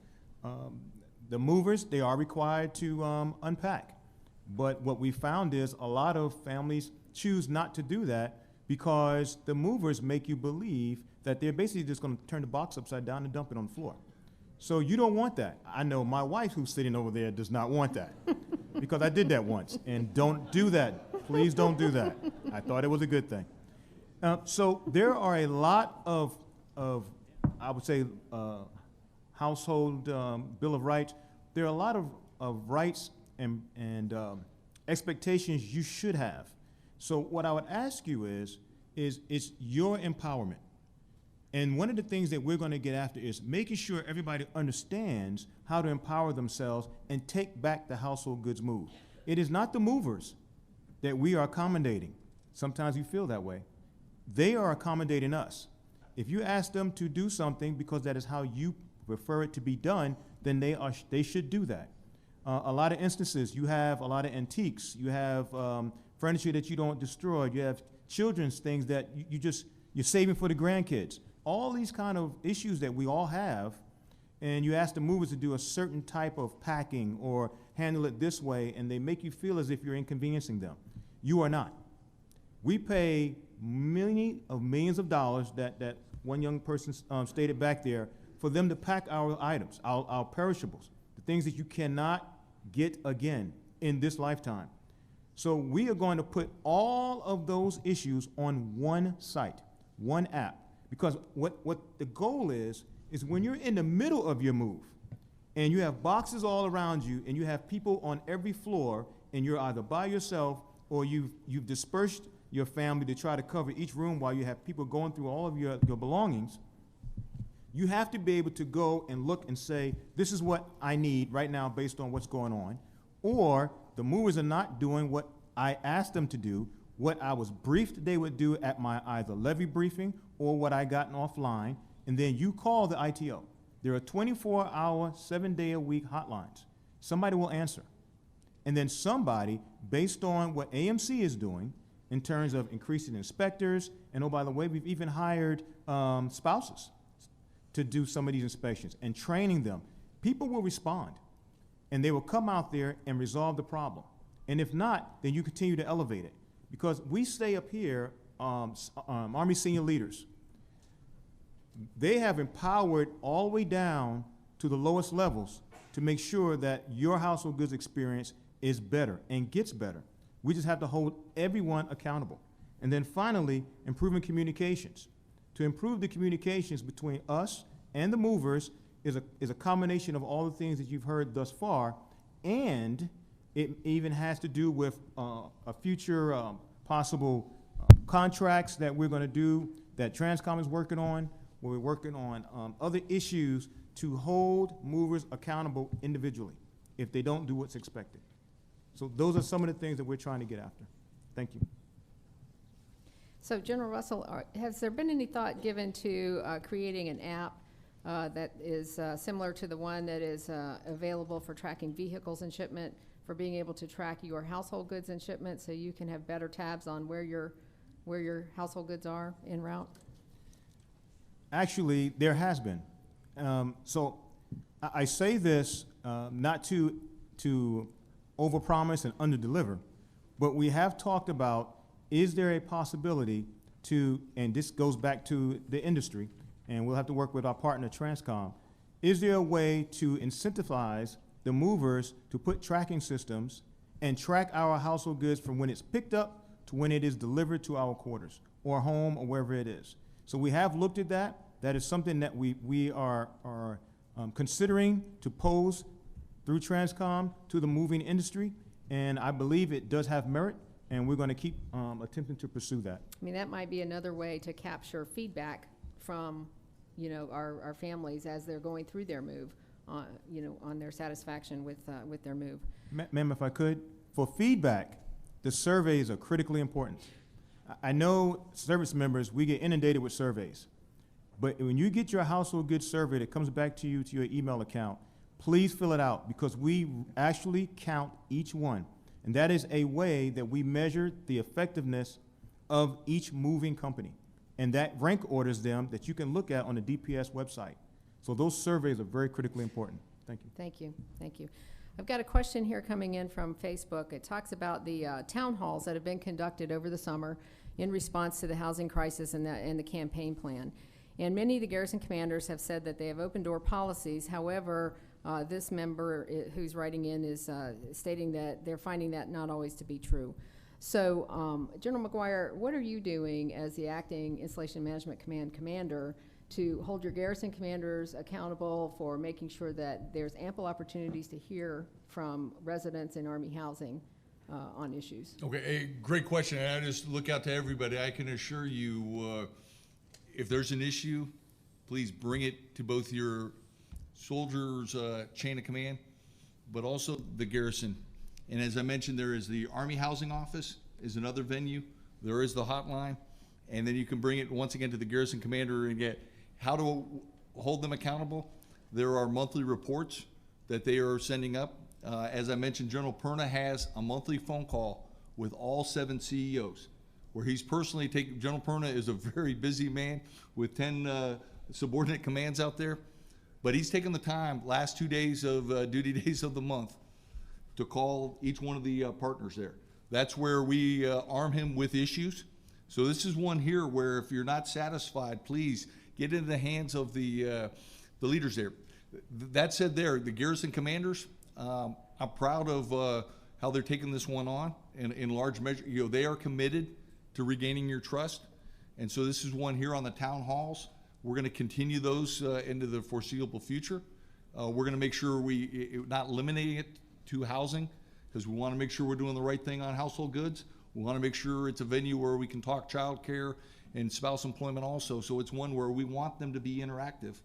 Speaker 3: The movers, they are required to unpack. But what we found is a lot of families choose not to do that because the movers make you believe that they're basically just going to turn the box upside down and dump it on the floor. So you don't want that. I know my wife, who's sitting over there, does not want that because I did that once. And don't do that. Please don't do that. I thought it was a good thing. So there are a lot of I would say, household Bill of Rights. There are a lot of rights and expectations you should have. So what I would ask you is it's your empowerment. And one of the things that we're going to get after is making sure everybody understands how to empower themselves and take back the household goods move. It is not the movers that we are accommodating. Sometimes you feel that way. They are accommodating us. If you ask them to do something because that is how you prefer it to be done, then they should do that. A lot of instances, you have a lot of antiques. You have furniture that you don't destroy. You have children's things that you're saving for the grandkids. All these kind of issues that we all have, and you ask the movers to do a certain type of packing or handle it this way, and they make you feel as if you're inconveniencing them. You are not. We pay millions of dollars that one young person stated back there for them to pack our items, our perishables, the things that you cannot get again in this lifetime. So we are going to put all of those issues on one site, one app. Because what the goal is when you're in the middle of your move and you have boxes all around you and you have people on every floor and you're either by yourself or you've dispersed your family to try to cover each room while you have people going through all of your belongings, you have to be able to go and look and say, this is what I need right now based on what's going on. Or the movers are not doing what I asked them to do, what I was briefed they would do at my either levy briefing or what I gotten offline, and then you call the ITO. There are 24-hour, 7-day-a-week hotlines. Somebody will answer. And then somebody, based on what AMC is doing in terms of increasing inspectors, and oh, by the way, we've even hired spouses to do some of these inspections and training them. People will respond, and they will come out there and resolve the problem. And if not, then you continue to elevate it. because we stay up here, Army senior leaders, they have empowered all the way down to the lowest levels to make sure that your household goods experience is better and gets better. We just have to hold everyone accountable. And then finally, improving communications. To improve the communications between us and the movers is a combination of all the things that you've heard thus far, and it even has to do with a future possible contracts that we're going to do that Transcom is working on, where we're working on other issues to hold movers accountable individually if they don't do what's expected. So those are some of the things that we're trying to get after. Thank you.
Speaker 2: So General Russell, has there been any thought given to creating an app that is similar to the one that is available for tracking vehicles and shipment, for being able to track your household goods and shipment, so you can have better tabs on where your household goods are en route?
Speaker 3: Actually, there has been. So I say this not to overpromise and underdeliver, but we have talked about, is there a possibility to, and this goes back to the industry, and we'll have to work with our partner Transcom, is there a way to incentivize the movers to put tracking systems and track our household goods from when it's picked up to when it is delivered to our quarters or home or wherever it is? So we have looked at that. That is something that we are considering to pose through Transcom to the moving industry, and I believe it does have merit, and we're going to keep attempting to pursue that.
Speaker 2: I mean, that might be another way to capture feedback from, our families as they're going through their move, on their satisfaction with their move.
Speaker 3: Ma'am, if I could, for feedback, the surveys are critically important. I know service members, we get inundated with surveys. But when you get your household goods survey that comes back to you to your email account, please fill it out, because we actually count each one. And that is a way that we measure the effectiveness of each moving company. And that rank orders them that you can look at on the DPS website. So those surveys are very critically important. Thank you.
Speaker 2: Thank you. Thank you. I've got a question here coming in from Facebook. It talks about the town halls that have been conducted over the summer in response to the housing crisis and the campaign plan. And many of the garrison commanders have said that they have open door policies. However, this member who's writing in is stating that they're finding that not always to be true. So, General McGuire, what are you doing as the acting Installation Management Command commander to hold your garrison commanders accountable for making sure that there's ample opportunities to hear from residents in Army housing on issues?
Speaker 5: Okay, a great question, and I just look out to everybody. I can assure you, if there's an issue, please bring it to both your soldiers' chain of command, but also the garrison. And as I mentioned, there is the Army Housing Office is another venue. There is the hotline, and then you can bring it once again to the garrison commander and get how to hold them accountable. There are monthly reports that they are sending up. As I mentioned, General Perna has a monthly phone call with all 7 CEOs, where he's personally taking. General Perna is a very busy man with 10 subordinate commands out there, but he's taken the time last 2 days of duty days of the month to call each one of the partners there. That's where we arm him with issues. So this is one here where if you're not satisfied, please get into the hands of the leaders there. That said, the garrison commanders, I'm proud of how they're taking this one on, and in large measure, they are committed to regaining your trust. And so this is one here on the town halls. We're going to continue those into the foreseeable future. We're going to make sure we not limiting it to housing, because we want to make sure we're doing the right thing on household goods. We want to make sure it's a venue where we can talk child care and spouse employment also. So it's one where we want them to be interactive.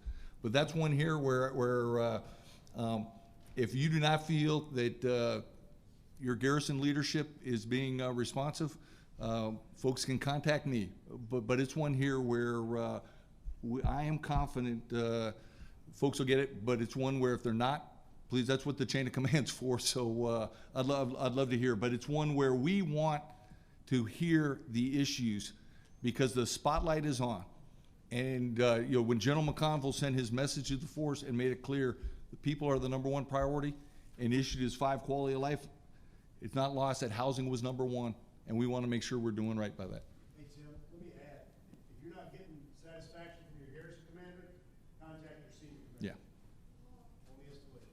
Speaker 5: But that's one here where if you do not feel that your garrison leadership is being responsive, folks can contact me. But it's one here where I am confident folks will get it, but it's one where if they're not, please, that's what the chain of command's for. So I'd love to hear, but it's one where we want to hear the issues because the spotlight is on. And when General McConville sent his message to the force and made it clear the people are the #1 priority and issued his 5 quality of life, it's not lost that housing was #1. and we want to make sure we're doing right by that.
Speaker 11: Hey, Tim, let me add, if you're not getting satisfaction from your garrison commander, contact your senior commander.
Speaker 5: Yeah,
Speaker 11: Only escalate.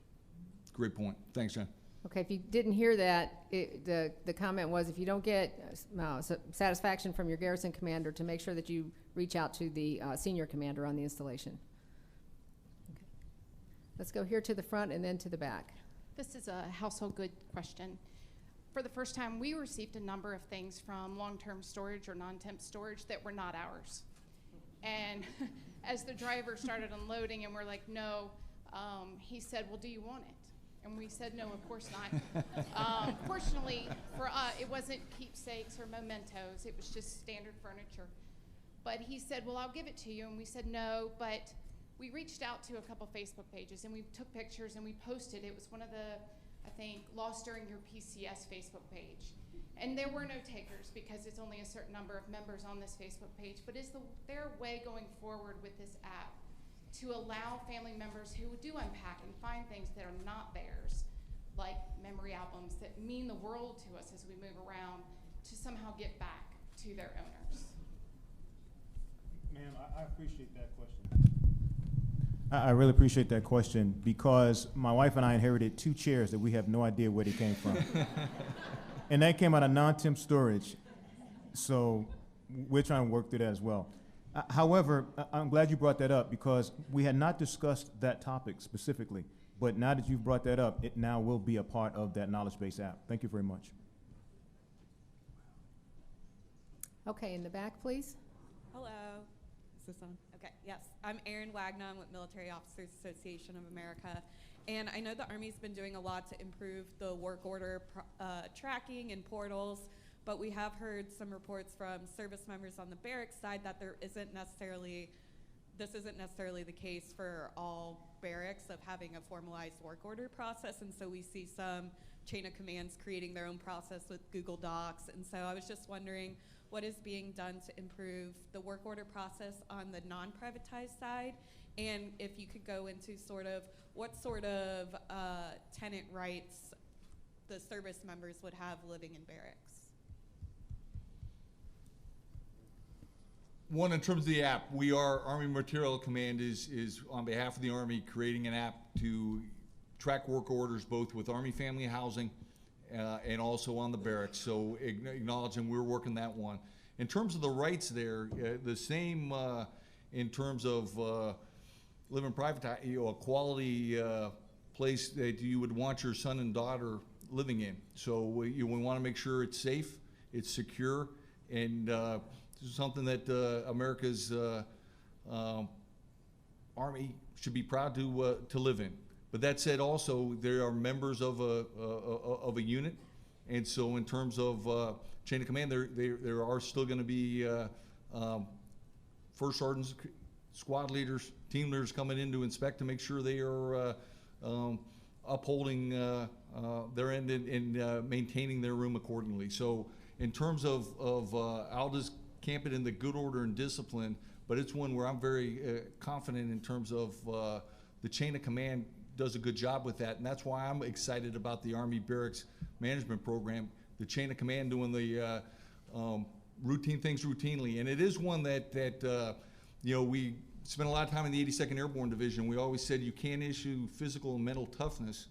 Speaker 5: great point. Thanks, John.
Speaker 2: Okay, if you didn't hear that, the comment was if you don't get satisfaction from your garrison commander, to make sure that you reach out to the senior commander on the installation. Okay. Let's go here to the front and then to the back.
Speaker 12: This is a household good question. For the first time, we received a number of things from long-term storage or non-temp storage that were not ours. And as the driver started unloading and we're like, no, he said, well, do you want it? And we said, no, of course not. Fortunately for us, it wasn't keepsakes or mementos. It was just standard furniture. But he said, well, I'll give it to you. And we said, no, but we reached out to a couple Facebook pages and we took pictures and we posted. It was one of the, I think, lost during your PCS Facebook page. And there were no takers because it's only a certain number of members on this Facebook page. But is there a way going forward with this app to allow family members who do unpack and find things that are not theirs, like memory albums that mean the world to us as we move around, to somehow get back to their owners?
Speaker 3: Ma'am, I appreciate that question. I really appreciate that question because my wife and I inherited 2 chairs that we have no idea where they came from. And that came out of non-temp storage. So we're trying to work through that as well. However, I'm glad you brought that up because we had not discussed that topic specifically. But now that you've brought that up, it now will be a part of that knowledge base app. Thank you very much.
Speaker 2: Okay, in the back, please.
Speaker 13: Hello. Is this on? Okay, yes. I'm Erin Wagner. I'm with Military Officers Association of America. And I know the Army's been doing a lot to improve the work order tracking and portals, but we have heard some reports from service members on the barracks side that this isn't necessarily the case for all barracks of having a formalized work order process. And so we see some chain of commands creating their own process with Google Docs. And so I was just wondering what is being done to improve the work order process on the non-privatized side, and if you could go into what sort of tenant rights the service members would have living in barracks.
Speaker 5: One, in terms of the app, Army Material Command is on behalf of the Army creating an app to track work orders both with Army Family Housing and also on the barracks. So acknowledging we're working that one. In terms of the rights there, the same in terms of living private, a quality place that you would want your son and daughter living in. So we want to make sure it's safe, it's secure, and something that America's Army should be proud to live in. But that said, also they are members of a unit, and so in terms of chain of command, there are still going to be first sergeants, squad leaders, team leaders coming in to inspect to make sure they are upholding their end and maintaining their room accordingly. So in terms of I'll just camp it in the good order and discipline, but it's one where I'm very confident in terms of the chain of command does a good job with that, and that's why I'm excited about the Army Barracks Management Program, the chain of command doing the routine things routinely. And it is one that we spent a lot of time in the 82nd Airborne Division. We always said you can't issue physical and mental toughness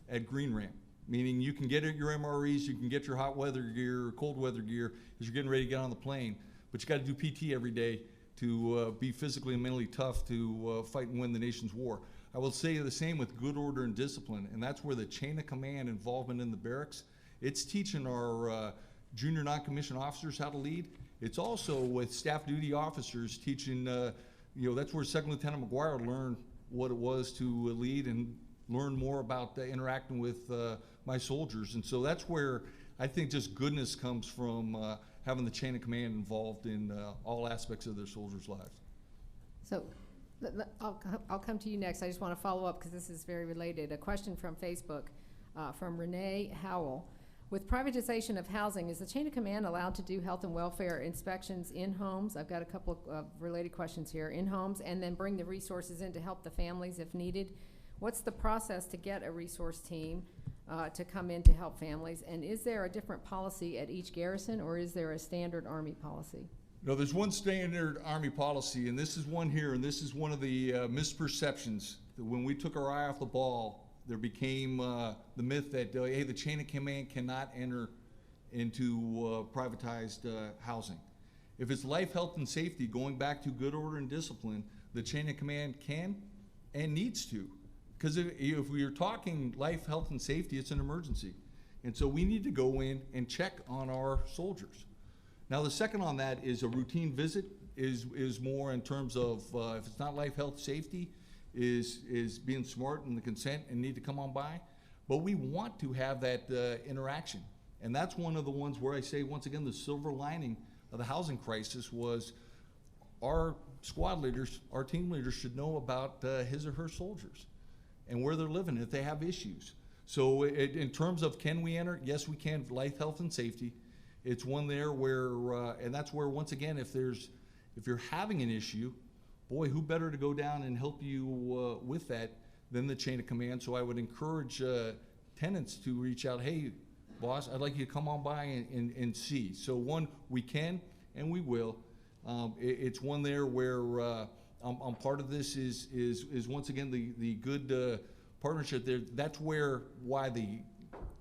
Speaker 5: at Green Ramp, meaning you can get your MREs, you can get your hot weather gear, cold weather gear as you're getting ready to get on the plane, but you got to do PT every day to be physically and mentally tough to fight and win the nation's war. I will say the same with good order and discipline, and that's where the chain of command involvement in the barracks, it's teaching our junior non-commissioned officers how to lead. It's also with staff duty officers teaching, that's where Second Lieutenant McGuire learned what it was to lead and learn more about interacting with my soldiers. And so that's where I think just goodness comes from having the chain of command involved in all aspects of their soldiers' lives.
Speaker 2: So I'll come to you next. I just want to follow up because this is very related. A question from Facebook from Renee Howell. With privatization of housing, is the chain of command allowed to do health and welfare inspections in homes? I've got a couple of related questions here. In homes, and then bring the resources in to help the families if needed. What's the process to get a resource team? to come in to help families? And is there a different policy at each garrison, or is there a standard Army policy?
Speaker 5: No, there's one standard Army policy, and this is one here, and this is one of the misperceptions. That when we took our eye off the ball, there became the myth that, hey, the chain of command cannot enter into privatized housing. If it's life, health, and safety, going back to good order and discipline, the chain of command can and needs to. Because if we are talking life, health, and safety, it's an emergency. And so we need to go in and check on our soldiers. Now, the second on that is a routine visit is more in terms of if it's not life, health, safety, is being smart and the consent and need to come on by. But we want to have that interaction. And that's one of the ones where I say, once again, the silver lining of the housing crisis was our squad leaders, our team leaders should know about his or her soldiers and where they're living if they have issues. So in terms of can we enter, yes, we can, life, health, and safety. It's one there where, and that's where, once again, if you're having an issue, boy, who better to go down and help you with that than the chain of command. So I would encourage tenants to reach out, hey, boss, I'd like you to come on by and see. So one, we can and we will. It's one there where I'm part of this is once again the good partnership there. That's why the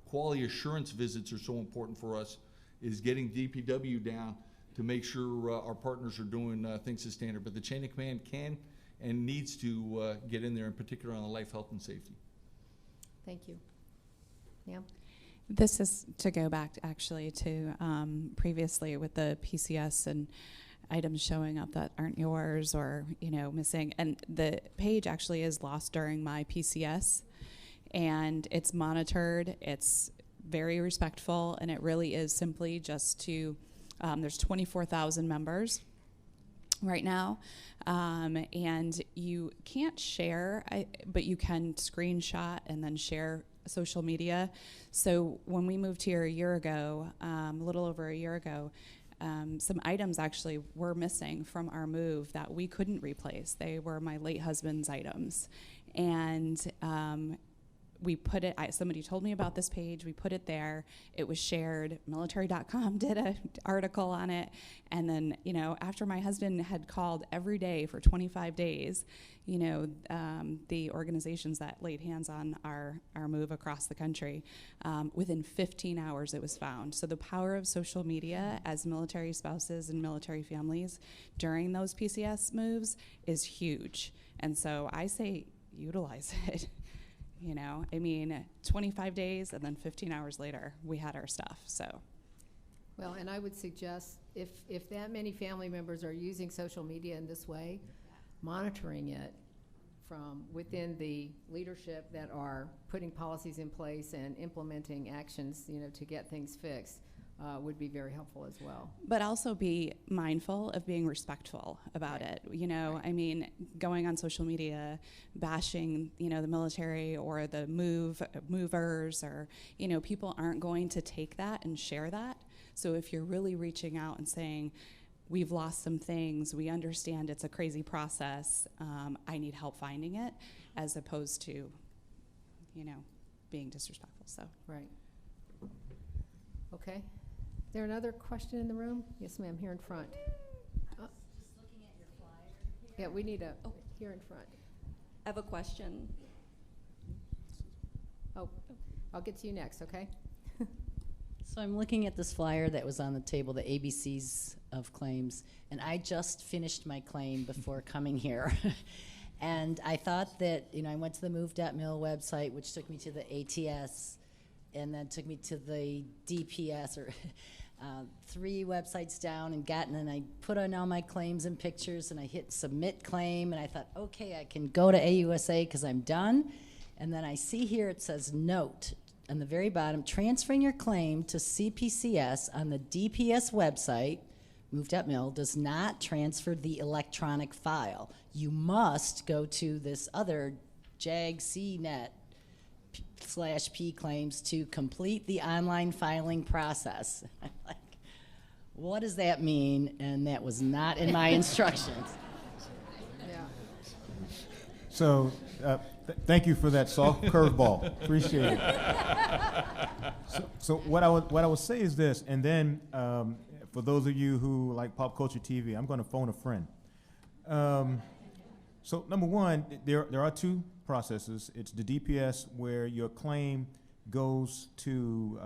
Speaker 5: quality assurance visits are so important for us, is getting DPW down to make sure our partners are doing things to standard. But the chain of command can and needs to get in there, in particular on the life, health, and safety.
Speaker 2: Thank you. Yeah.
Speaker 14: This is to go back actually to previously with the PCS and items showing up that aren't yours or, missing. And the page actually is lost during my PCS, and it's monitored. It's very respectful, and it really is simply just to, there's 24,000 members right now, and you can't share, but you can screenshot and then share social media. So when we moved here a year ago, a little over a year ago, some items actually were missing from our move that we couldn't replace. They were my late husband's items. And we put it, somebody told me about this page, we put it there, it was shared, military.com did an article on it, and then, after my husband had called every day for 25 days, the organizations that laid hands on our move across the country, within 15 hours it was found. So the power of social media as military spouses and military families during those PCS moves is huge. And so I say utilize it. 25 days and then 15 hours later, we had our stuff, so.
Speaker 2: Well, and I would suggest if that many family members are using social media in this way, monitoring it from within the leadership that are putting policies in place and implementing actions, to get things fixed, would be very helpful as well.
Speaker 14: But also be mindful of being respectful about it. Going on social media, bashing, the military or the movers, or, people aren't going to take that and share that. So if you're really reaching out and saying, we've lost some things, we understand it's a crazy process, I need help finding it, as opposed to, being disrespectful, so.
Speaker 2: Right. Okay. Is there another question in the room? Yes, ma'am, here in front.
Speaker 15: Just looking at your flyer.
Speaker 2: Yeah, we need here in front.
Speaker 15: I have a question.
Speaker 2: Oh, I'll get to you next, okay?
Speaker 15: So I'm looking at this flyer that was on the table, the ABCs of claims, and I just finished my claim before coming here. And I thought that, I went to the move.mil website, which took me to the ATS, and then took me to the DPS, or 3 websites down, and I put on all my claims and pictures, and I hit submit claim, and I thought, okay, I can go to AUSA because I'm done. And then I see here it says note on the very bottom, transferring your claim to CPCS on the DPS website, move.mil, does not transfer the electronic file. You must go to this other JAG-CNET /P claims to complete the online filing process. Like, what does that mean? And that was not in my instructions.
Speaker 2: Yeah.
Speaker 3: So Thank you for that soft curveball. Appreciate it. So what I would say is this, and then for those of you who like pop culture TV, I'm going to phone a friend. So number one, there are two processes. It's the DPS where your claim goes to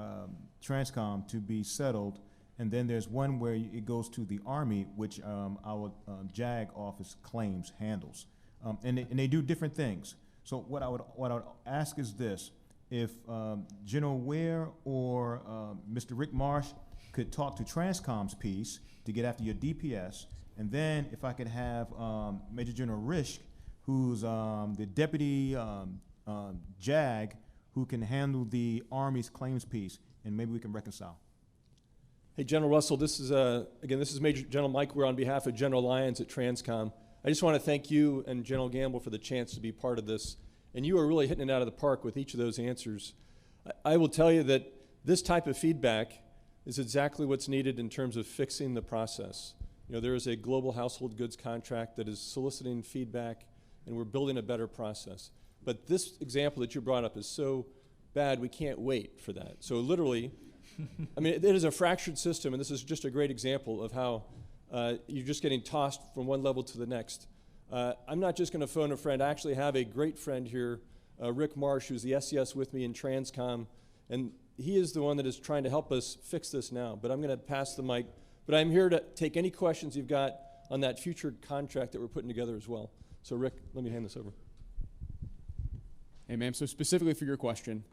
Speaker 3: Transcom to be settled, and then there's one where it goes to the Army, which our JAG office claims handles, and they do different things. So what I would ask is this: if General Ware or Mr. Rick Marsh could talk to Transcom's piece to get after your DPS, and then if I could have Major General Risch, who's the deputy JAG, who can handle the Army's claims piece, and maybe we can reconcile.
Speaker 16: Hey, General Russell, this is, again, this is Major General Mike. We're on behalf of General Lyons at Transcom. I just want to thank you and General Gamble for the chance to be part of this. And you are really hitting it out of the park with each of those answers. I will tell you that this type of feedback is exactly what's needed in terms of fixing the process. You know, there is a global household goods contract that is soliciting feedback, and we're building a better process. But this example that you brought up is so bad, we can't wait for that. So literally, I mean, it is a fractured system, and this is just a great example of how you're just getting tossed from one level to the next. I'm not just going to phone a friend. I actually have a great friend here, Rick Marsh, who's the SES with me in Transcom, and he is the one that is trying to help us fix this now. But I'm going to pass the mic. But I'm here to take any questions you've got on that future contract that we're putting together as well. So Rick, let me hand this over.
Speaker 17: Hey, ma'am, so specifically for your question,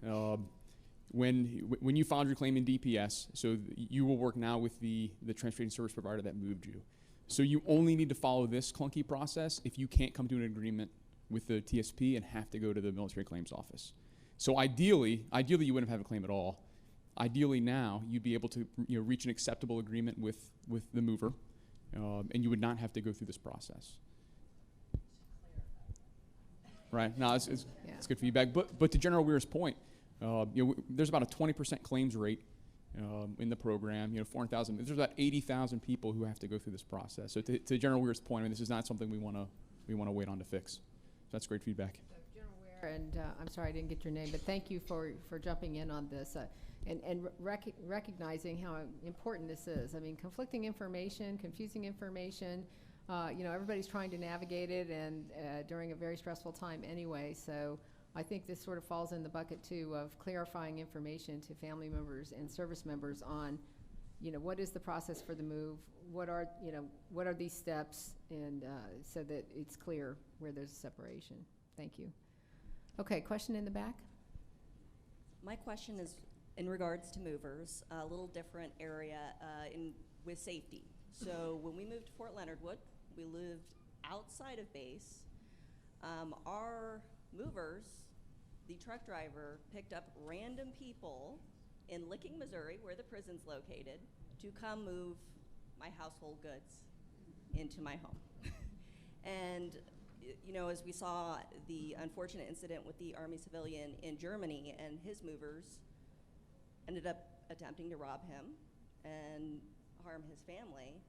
Speaker 17: when you filed your claim in DPS, so you will work now with the transportation service provider that moved you. So you only need to follow this clunky process if you can't come to an agreement with the TSP and have to go to the military claims office. So ideally you wouldn't have a claim at all. Ideally now you'd be able to reach an acceptable agreement with the mover, and you would not have to go through this process. Right? No, it's good feedback. But to General Weir's point, there's about a 20% claims rate in the program. 400,000. There's about 80,000 people who have to go through this process. So to General Weir's point, I mean, this is not something we want to wait on to fix. So that's great feedback.
Speaker 2: So General Weir, and I'm sorry I didn't get your name, but thank you for jumping in on this and recognizing how important this is. I mean, conflicting information, confusing information. Everybody's trying to navigate it, and during a very stressful time anyway. So I think this sort of falls in the bucket too of clarifying information to family members and service members on, what is the process for the move, what are these steps, and so that it's clear where there's a separation. Thank you. Okay, question in the back.
Speaker 18: My question is in regards to movers, a little different area with safety. So when we moved to Fort Leonard Wood, we lived outside of base. Our movers, the truck driver, picked up random people in Licking, Missouri, where the prison's located, to come move my household goods into my home. And as we saw the unfortunate incident with the Army civilian in Germany, and his movers ended up attempting to rob him and harm his family,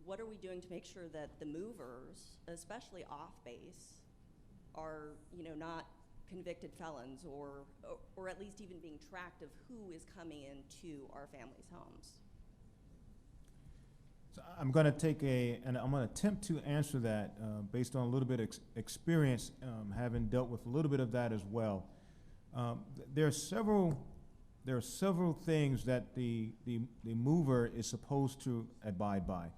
Speaker 18: what are we doing to make sure that the movers, especially off base, are not convicted felons, or at least even being tracked of who is coming into our families' homes?
Speaker 3: So I'm going to and I'm going to attempt to answer that based on a little bit of experience, having dealt with a little bit of that as well. There are several things that the mover is supposed to abide by.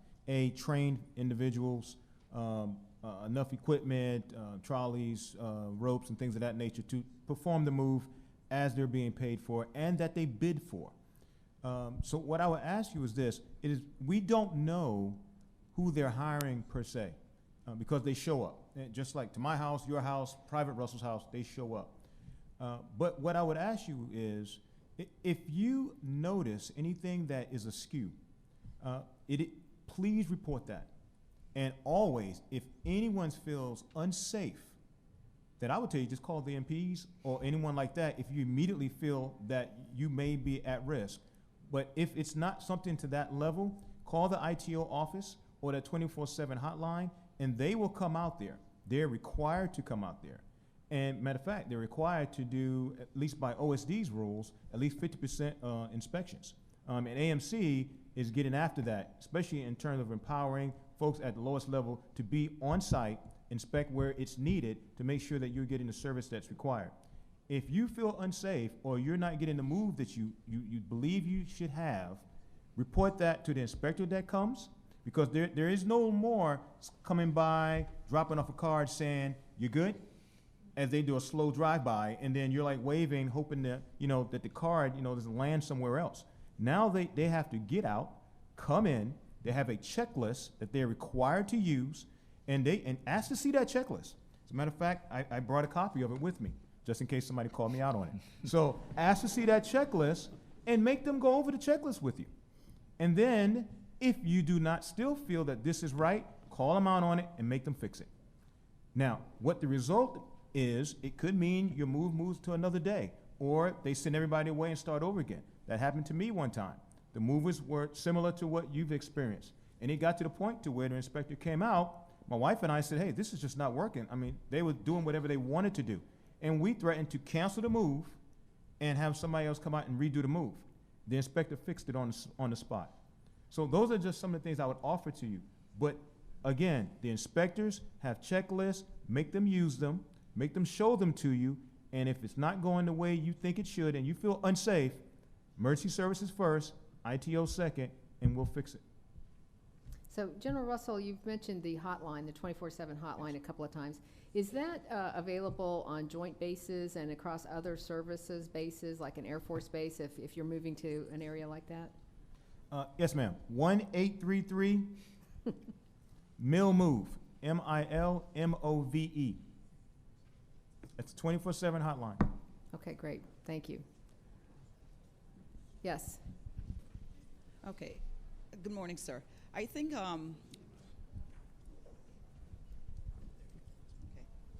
Speaker 3: Trained individuals, enough equipment, trolleys, ropes, and things of that nature to perform the move as they're being paid for and that they bid for. So what I would ask you is this: we don't know who they're hiring per se, because they show up. Just like to my house, your house, Private Russell's house, they show up. But what I would ask you is, if you notice anything that is askew, please report that. And always, if anyone feels unsafe, that I would tell you just call the MPs or anyone like that if you immediately feel that you may be at risk. But if it's not something to that level, call the ITO office or the 24/7 hotline, and they will come out there. They're required to come out there. And matter of fact, they're required to do, at least by OSD's rules, at least 50% inspections. And AMC is getting after that, especially in terms of empowering folks at the lowest level to be on site, inspect where it's needed to make sure that you're getting the service that's required. If you feel unsafe or you're not getting the move that you believe you should have, report that to the inspector that comes, because there is no more coming by, dropping off a card saying, "You're good," as they do a slow drive-by, and then you're like waving, hoping that, that the card, doesn't land somewhere else. Now they have to get out, come in, they have a checklist that they're required to use, and ask to see that checklist. As a matter of fact, I brought a copy of it with me, just in case somebody called me out on it. So ask to see that checklist and make them go over the checklist with you. And then, if you do not still feel that this is right, call them out on it and make them fix it. Now, what the result is, it could mean your move moves to another day, or they send everybody away and start over again. That happened to me one time. The movers were similar to what you've experienced. And it got to the point to where the inspector came out, my wife and I said, "Hey, this is just not working." I mean, they were doing whatever they wanted to do. And we threatened to cancel the move and have somebody else come out and redo the move. The inspector fixed it on the spot. So those are just some of the things I would offer to you. But again, the inspectors have checklists, make them use them, make them show them to you, and if it's not going the way you think it should and you feel unsafe, emergency services first, ITO second, and we'll fix it.
Speaker 2: So General Russell, you've mentioned the hotline, the 24/7 hotline a couple of times. Is that available on joint bases and across other services bases, like an Air Force base, if you're moving to an area like that?
Speaker 3: Yes, ma'am. 1-833 MILMOVE, MILMOVE. That's a 24/7 hotline.
Speaker 2: Okay, great. Thank you. Yes.
Speaker 19: Okay. Good morning, sir. I think,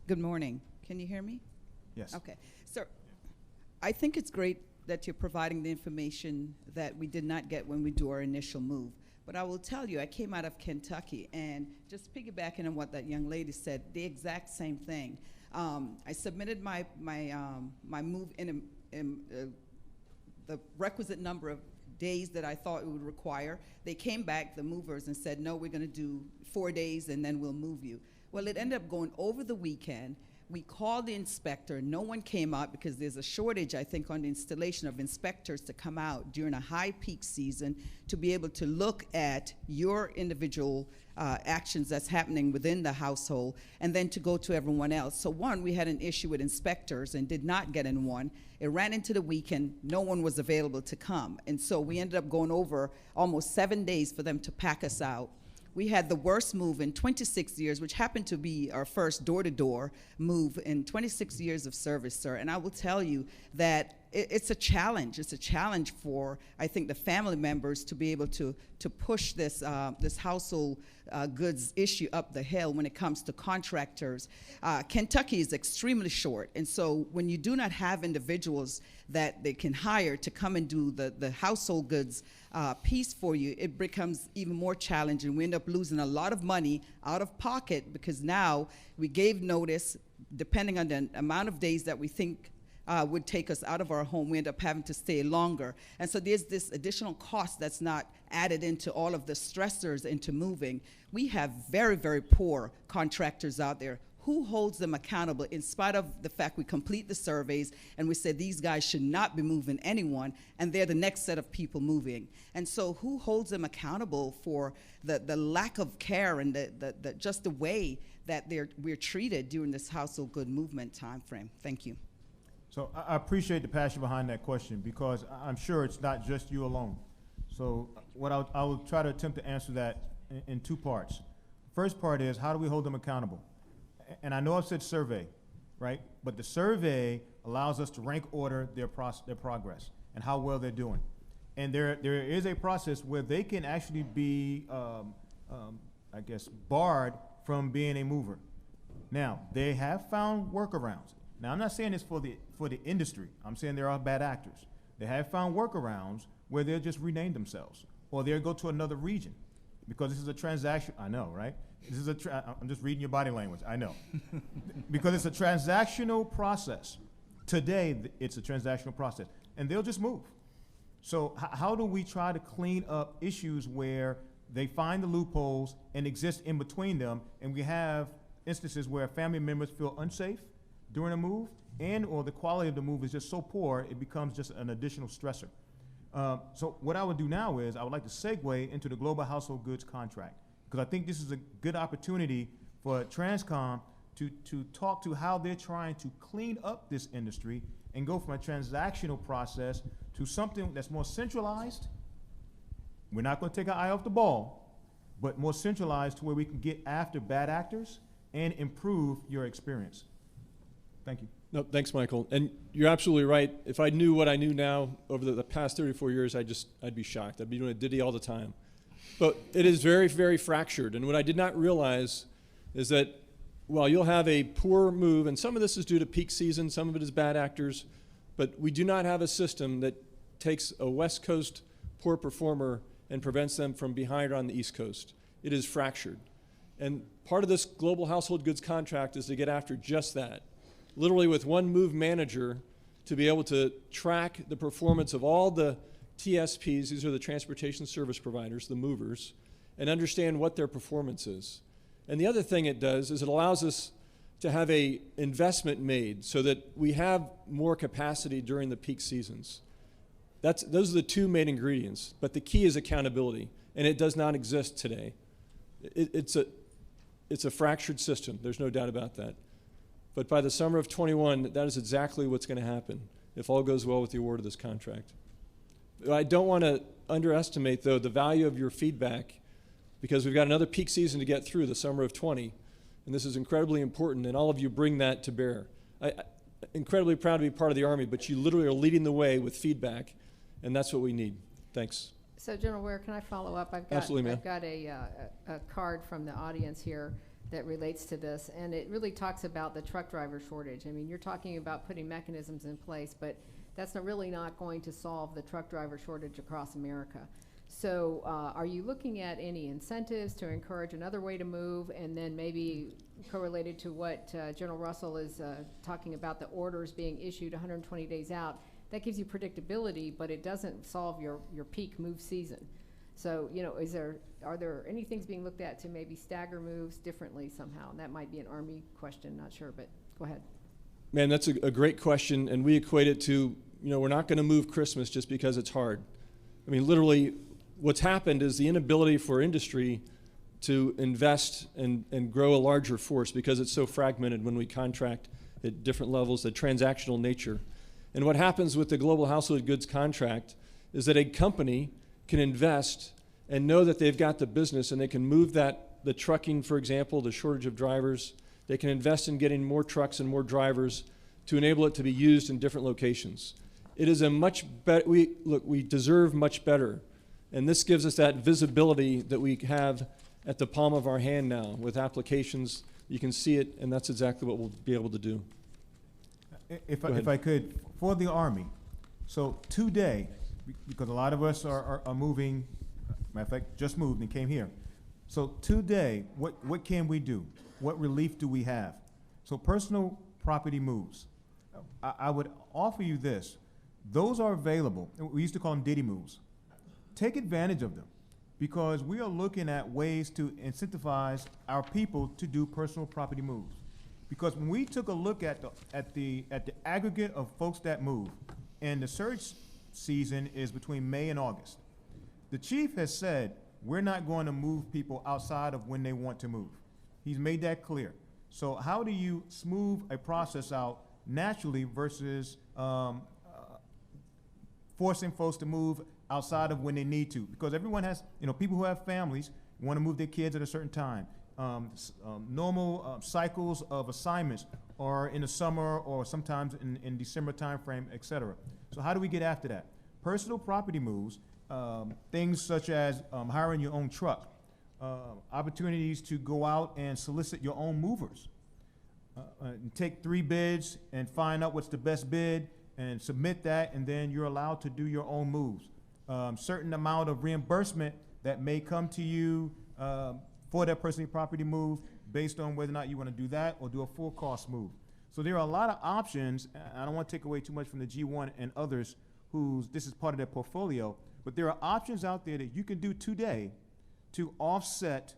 Speaker 19: good morning. Can you hear me?
Speaker 3: Yes.
Speaker 19: Okay. Sir, I think it's great that you're providing the information that we did not get when we do our initial move. But I will tell you, I came out of Kentucky, and just piggybacking on what that young lady said, the exact same thing. I submitted my move in the requisite number of days that I thought it would require. They came back, the movers, and said, "No, we're going to do 4 days, and then we'll move you." Well, it ended up going over the weekend. We called the inspector. No one came out because there's a shortage, I think, on the installation of inspectors to come out during a high peak season to be able to look at your individual actions that's happening within the household, and then to go to everyone else. So one, we had an issue with inspectors and did not get in one. It ran into the weekend. No one was available to come. And so we ended up going over almost 7 days for them to pack us out. We had the worst move in 26 years, which happened to be our first door-to-door move in 26 years of service, sir. And I will tell you that it's a challenge. It's a challenge for, I think, the family members to be able to push this household goods issue up the hill when it comes to contractors. Kentucky is extremely short, and so when you do not have individuals that they can hire to come and do the household goods piece for you, it becomes even more challenging. We end up losing a lot of money out of pocket because now we gave notice, depending on the amount of days that we think would take us out of our home, we end up having to stay longer. And so there's this additional cost that's not added into all of the stressors into moving. We have very, very poor contractors out there. Who holds them accountable in spite of the fact we complete the surveys and we say these guys should not be moving anyone, and they're the next set of people moving? And so who holds them accountable for the lack of care and just the way that we're treated during this household good movement time frame? Thank you.
Speaker 3: So I appreciate the passion behind that question, because I'm sure it's not just you alone. So what I will try to attempt to answer that in two parts. First part is, how do we hold them accountable? And I know I've said survey, right? But the survey allows us to rank order their progress and how well they're doing. And there is a process where they can actually be, I guess, barred from being a mover. Now, they have found workarounds. Now, I'm not saying this for the industry. I'm saying there are bad actors. They have found workarounds where they'll just rename themselves, or they'll go to another region, because this is a transaction. I know, right? This is I'm just reading your body language, I know. Because it's a transactional process. Today, it's a transactional process, and they'll just move. So how do we try to clean up issues where they find the loopholes and exist in between them, and we have instances where family members feel unsafe during a move, and or the quality of the move is just so poor, it becomes just an additional stressor. So what I would do now is I would like to segue into the global household goods contract, because I think this is a good opportunity for Transcom to talk to how they're trying to clean up this industry and go from a transactional process to something that's more centralized. We're not going to take our eye off the ball, but more centralized to where we can get after bad actors and improve your experience. Thank you.
Speaker 16: No, thanks, Michael. And you're absolutely right. If I knew what I knew now over the past 34 years, I'd be shocked. I'd be doing a ditty all the time. But it is very, very fractured. And what I did not realize is that while you'll have a poor move, and some of this is due to peak season, some of it is bad actors, but we do not have a system that takes a West Coast poor performer and prevents them from behind on the East Coast. It is fractured. And part of this global household goods contract is to get after just that. Literally with one move manager to be able to track the performance of all the TSPs, these are the transportation service providers, the movers, and understand what their performance is. And the other thing it does is it allows us to have an investment made so that we have more capacity during the peak seasons. Those are the two main ingredients, but the key is accountability, and it does not exist today. It's a fractured system, there's no doubt about that. But by the summer of 21, that is exactly what's going to happen if all goes well with the award of this contract. I don't want to underestimate, though, the value of your feedback, because we've got another peak season to get through, the summer of 20, and this is incredibly important, and all of you bring that to bear. I'm incredibly proud to be part of the Army, but you literally are leading the way with feedback, and that's what we need. Thanks.
Speaker 2: So, General Ware, can I follow up?
Speaker 16: Absolutely, ma'am.
Speaker 2: I've got a card from the audience here that relates to this, and it really talks about the truck driver shortage. I mean, you're talking about putting mechanisms in place, but that's really not going to solve the truck driver shortage across America. So are you looking at any incentives to encourage another way to move, and then maybe correlated to what General Russell is talking about, the orders being issued 120 days out? That gives you predictability, but it doesn't solve your peak move season. So, you know, are there any things being looked at to maybe stagger moves differently somehow? And that might be an Army question, not sure, but go ahead.
Speaker 16: Man, that's a great question, and we equate it to, you know, we're not going to move Christmas just because it's hard. I mean, literally, what's happened is the inability for industry to invest and grow a larger force because it's so fragmented when we contract at different levels, the transactional nature. And what happens with the global household goods contract is that a company can invest and know that they've got the business and they can move the trucking, for example, the shortage of drivers. They can invest in getting more trucks and more drivers to enable it to be used in different locations. It is a much better, we deserve much better. And this gives us that visibility that we have at the palm of our hand now with applications. You can see it, and that's exactly what we'll be able to do.
Speaker 3: If I could, for the Army, so today, because a lot of us are moving, matter of fact, just moved and came here. So today, what can we do? What relief do we have? So personal property moves. I would offer you this. Those are available. We used to call them Diddy moves. Take advantage of them, because we are looking at ways to incentivize our people to do personal property moves. Because when we took a look at the aggregate of folks that move, and the surge season is between May and August, the chief has said we're not going to move people outside of when they want to move. He's made that clear. So how do you smooth a process out naturally versus forcing folks to move outside of when they need to? Because everyone has, you know, people who have families want to move their kids at a certain time. Normal cycles of assignments are in the summer or sometimes in December timeframe, et cetera. So how do we get after that? Personal property moves, things such as hiring your own truck, opportunities to go out and solicit your own movers, and take 3 bids and find out what's the best bid and submit that, and then you're allowed to do your own moves. Certain amount of reimbursement that may come to you for that personal property move based on whether or not you want to do that or do a full cost move. So there are a lot of options. I don't want to take away too much from the G1 and others whose this is part of their portfolio, but there are options out there that you can do today to offset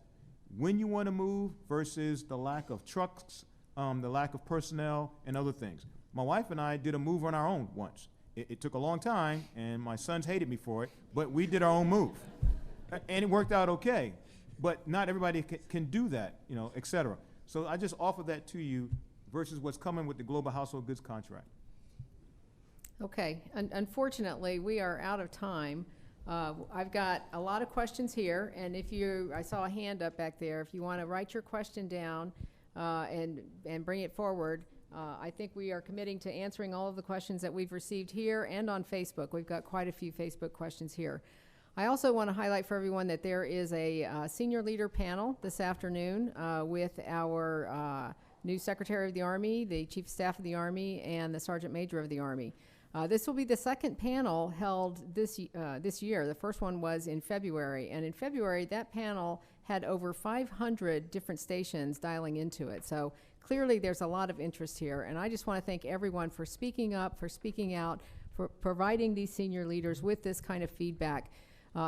Speaker 3: when you want to move versus the lack of trucks, the lack of personnel, and other things. My wife and I did a move on our own once. It took a long time, and my sons hated me for it, but we did our own move. And it worked out okay. But not everybody can do that, you know, et cetera. So I just offer that to you versus what's coming with the Global Household Goods Contract.
Speaker 2: Okay, unfortunately, we are out of time. I've got a lot of questions here, and I saw a hand up back there. If you want to write your question down and bring it forward, I think we are committing to answering all of the questions that we've received here and on Facebook. We've got quite a few Facebook questions here. I also want to highlight for everyone that there is a senior leader panel this afternoon with our new Secretary of the Army, the Chief of Staff of the Army, and the Sergeant Major of the Army. This will be the second panel held this year. The first one was in February, and in February that panel had over 500 different stations dialing into it. So clearly there's a lot of interest here, and I just want to thank everyone for speaking up, for speaking out, for providing these senior leaders with this kind of feedback.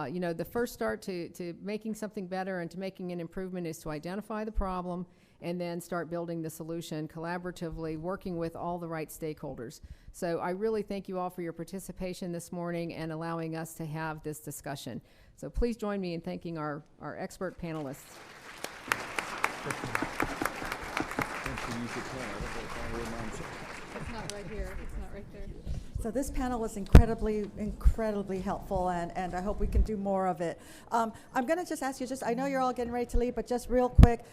Speaker 2: You know, the first start to making something better and to making an improvement is to identify the problem and then start building the solution collaboratively, working with all the right stakeholders. So I really thank you all for your participation this morning and allowing us to have this discussion. So please join me in thanking our expert panelists.
Speaker 6: It's not right here. It's not right there.
Speaker 1: So this panel was incredibly helpful, and I hope we can do more of it. I'm going to just ask you, I know you're all getting ready to leave, but just real quick,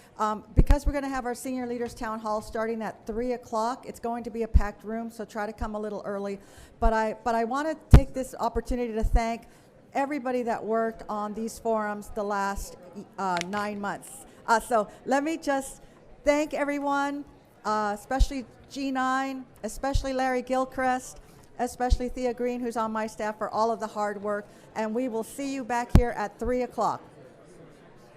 Speaker 1: because we're going to have our senior leaders town hall starting at 3 o'clock, it's going to be a packed room, so try to come a little early. But I want to take this opportunity to thank everybody that worked on these forums the last 9 months. So let me just thank everyone, especially G9, especially Larry Gilchrist, especially Thea Green, who's on my staff, for all of the hard work. And we will see you back here at 3 o'clock.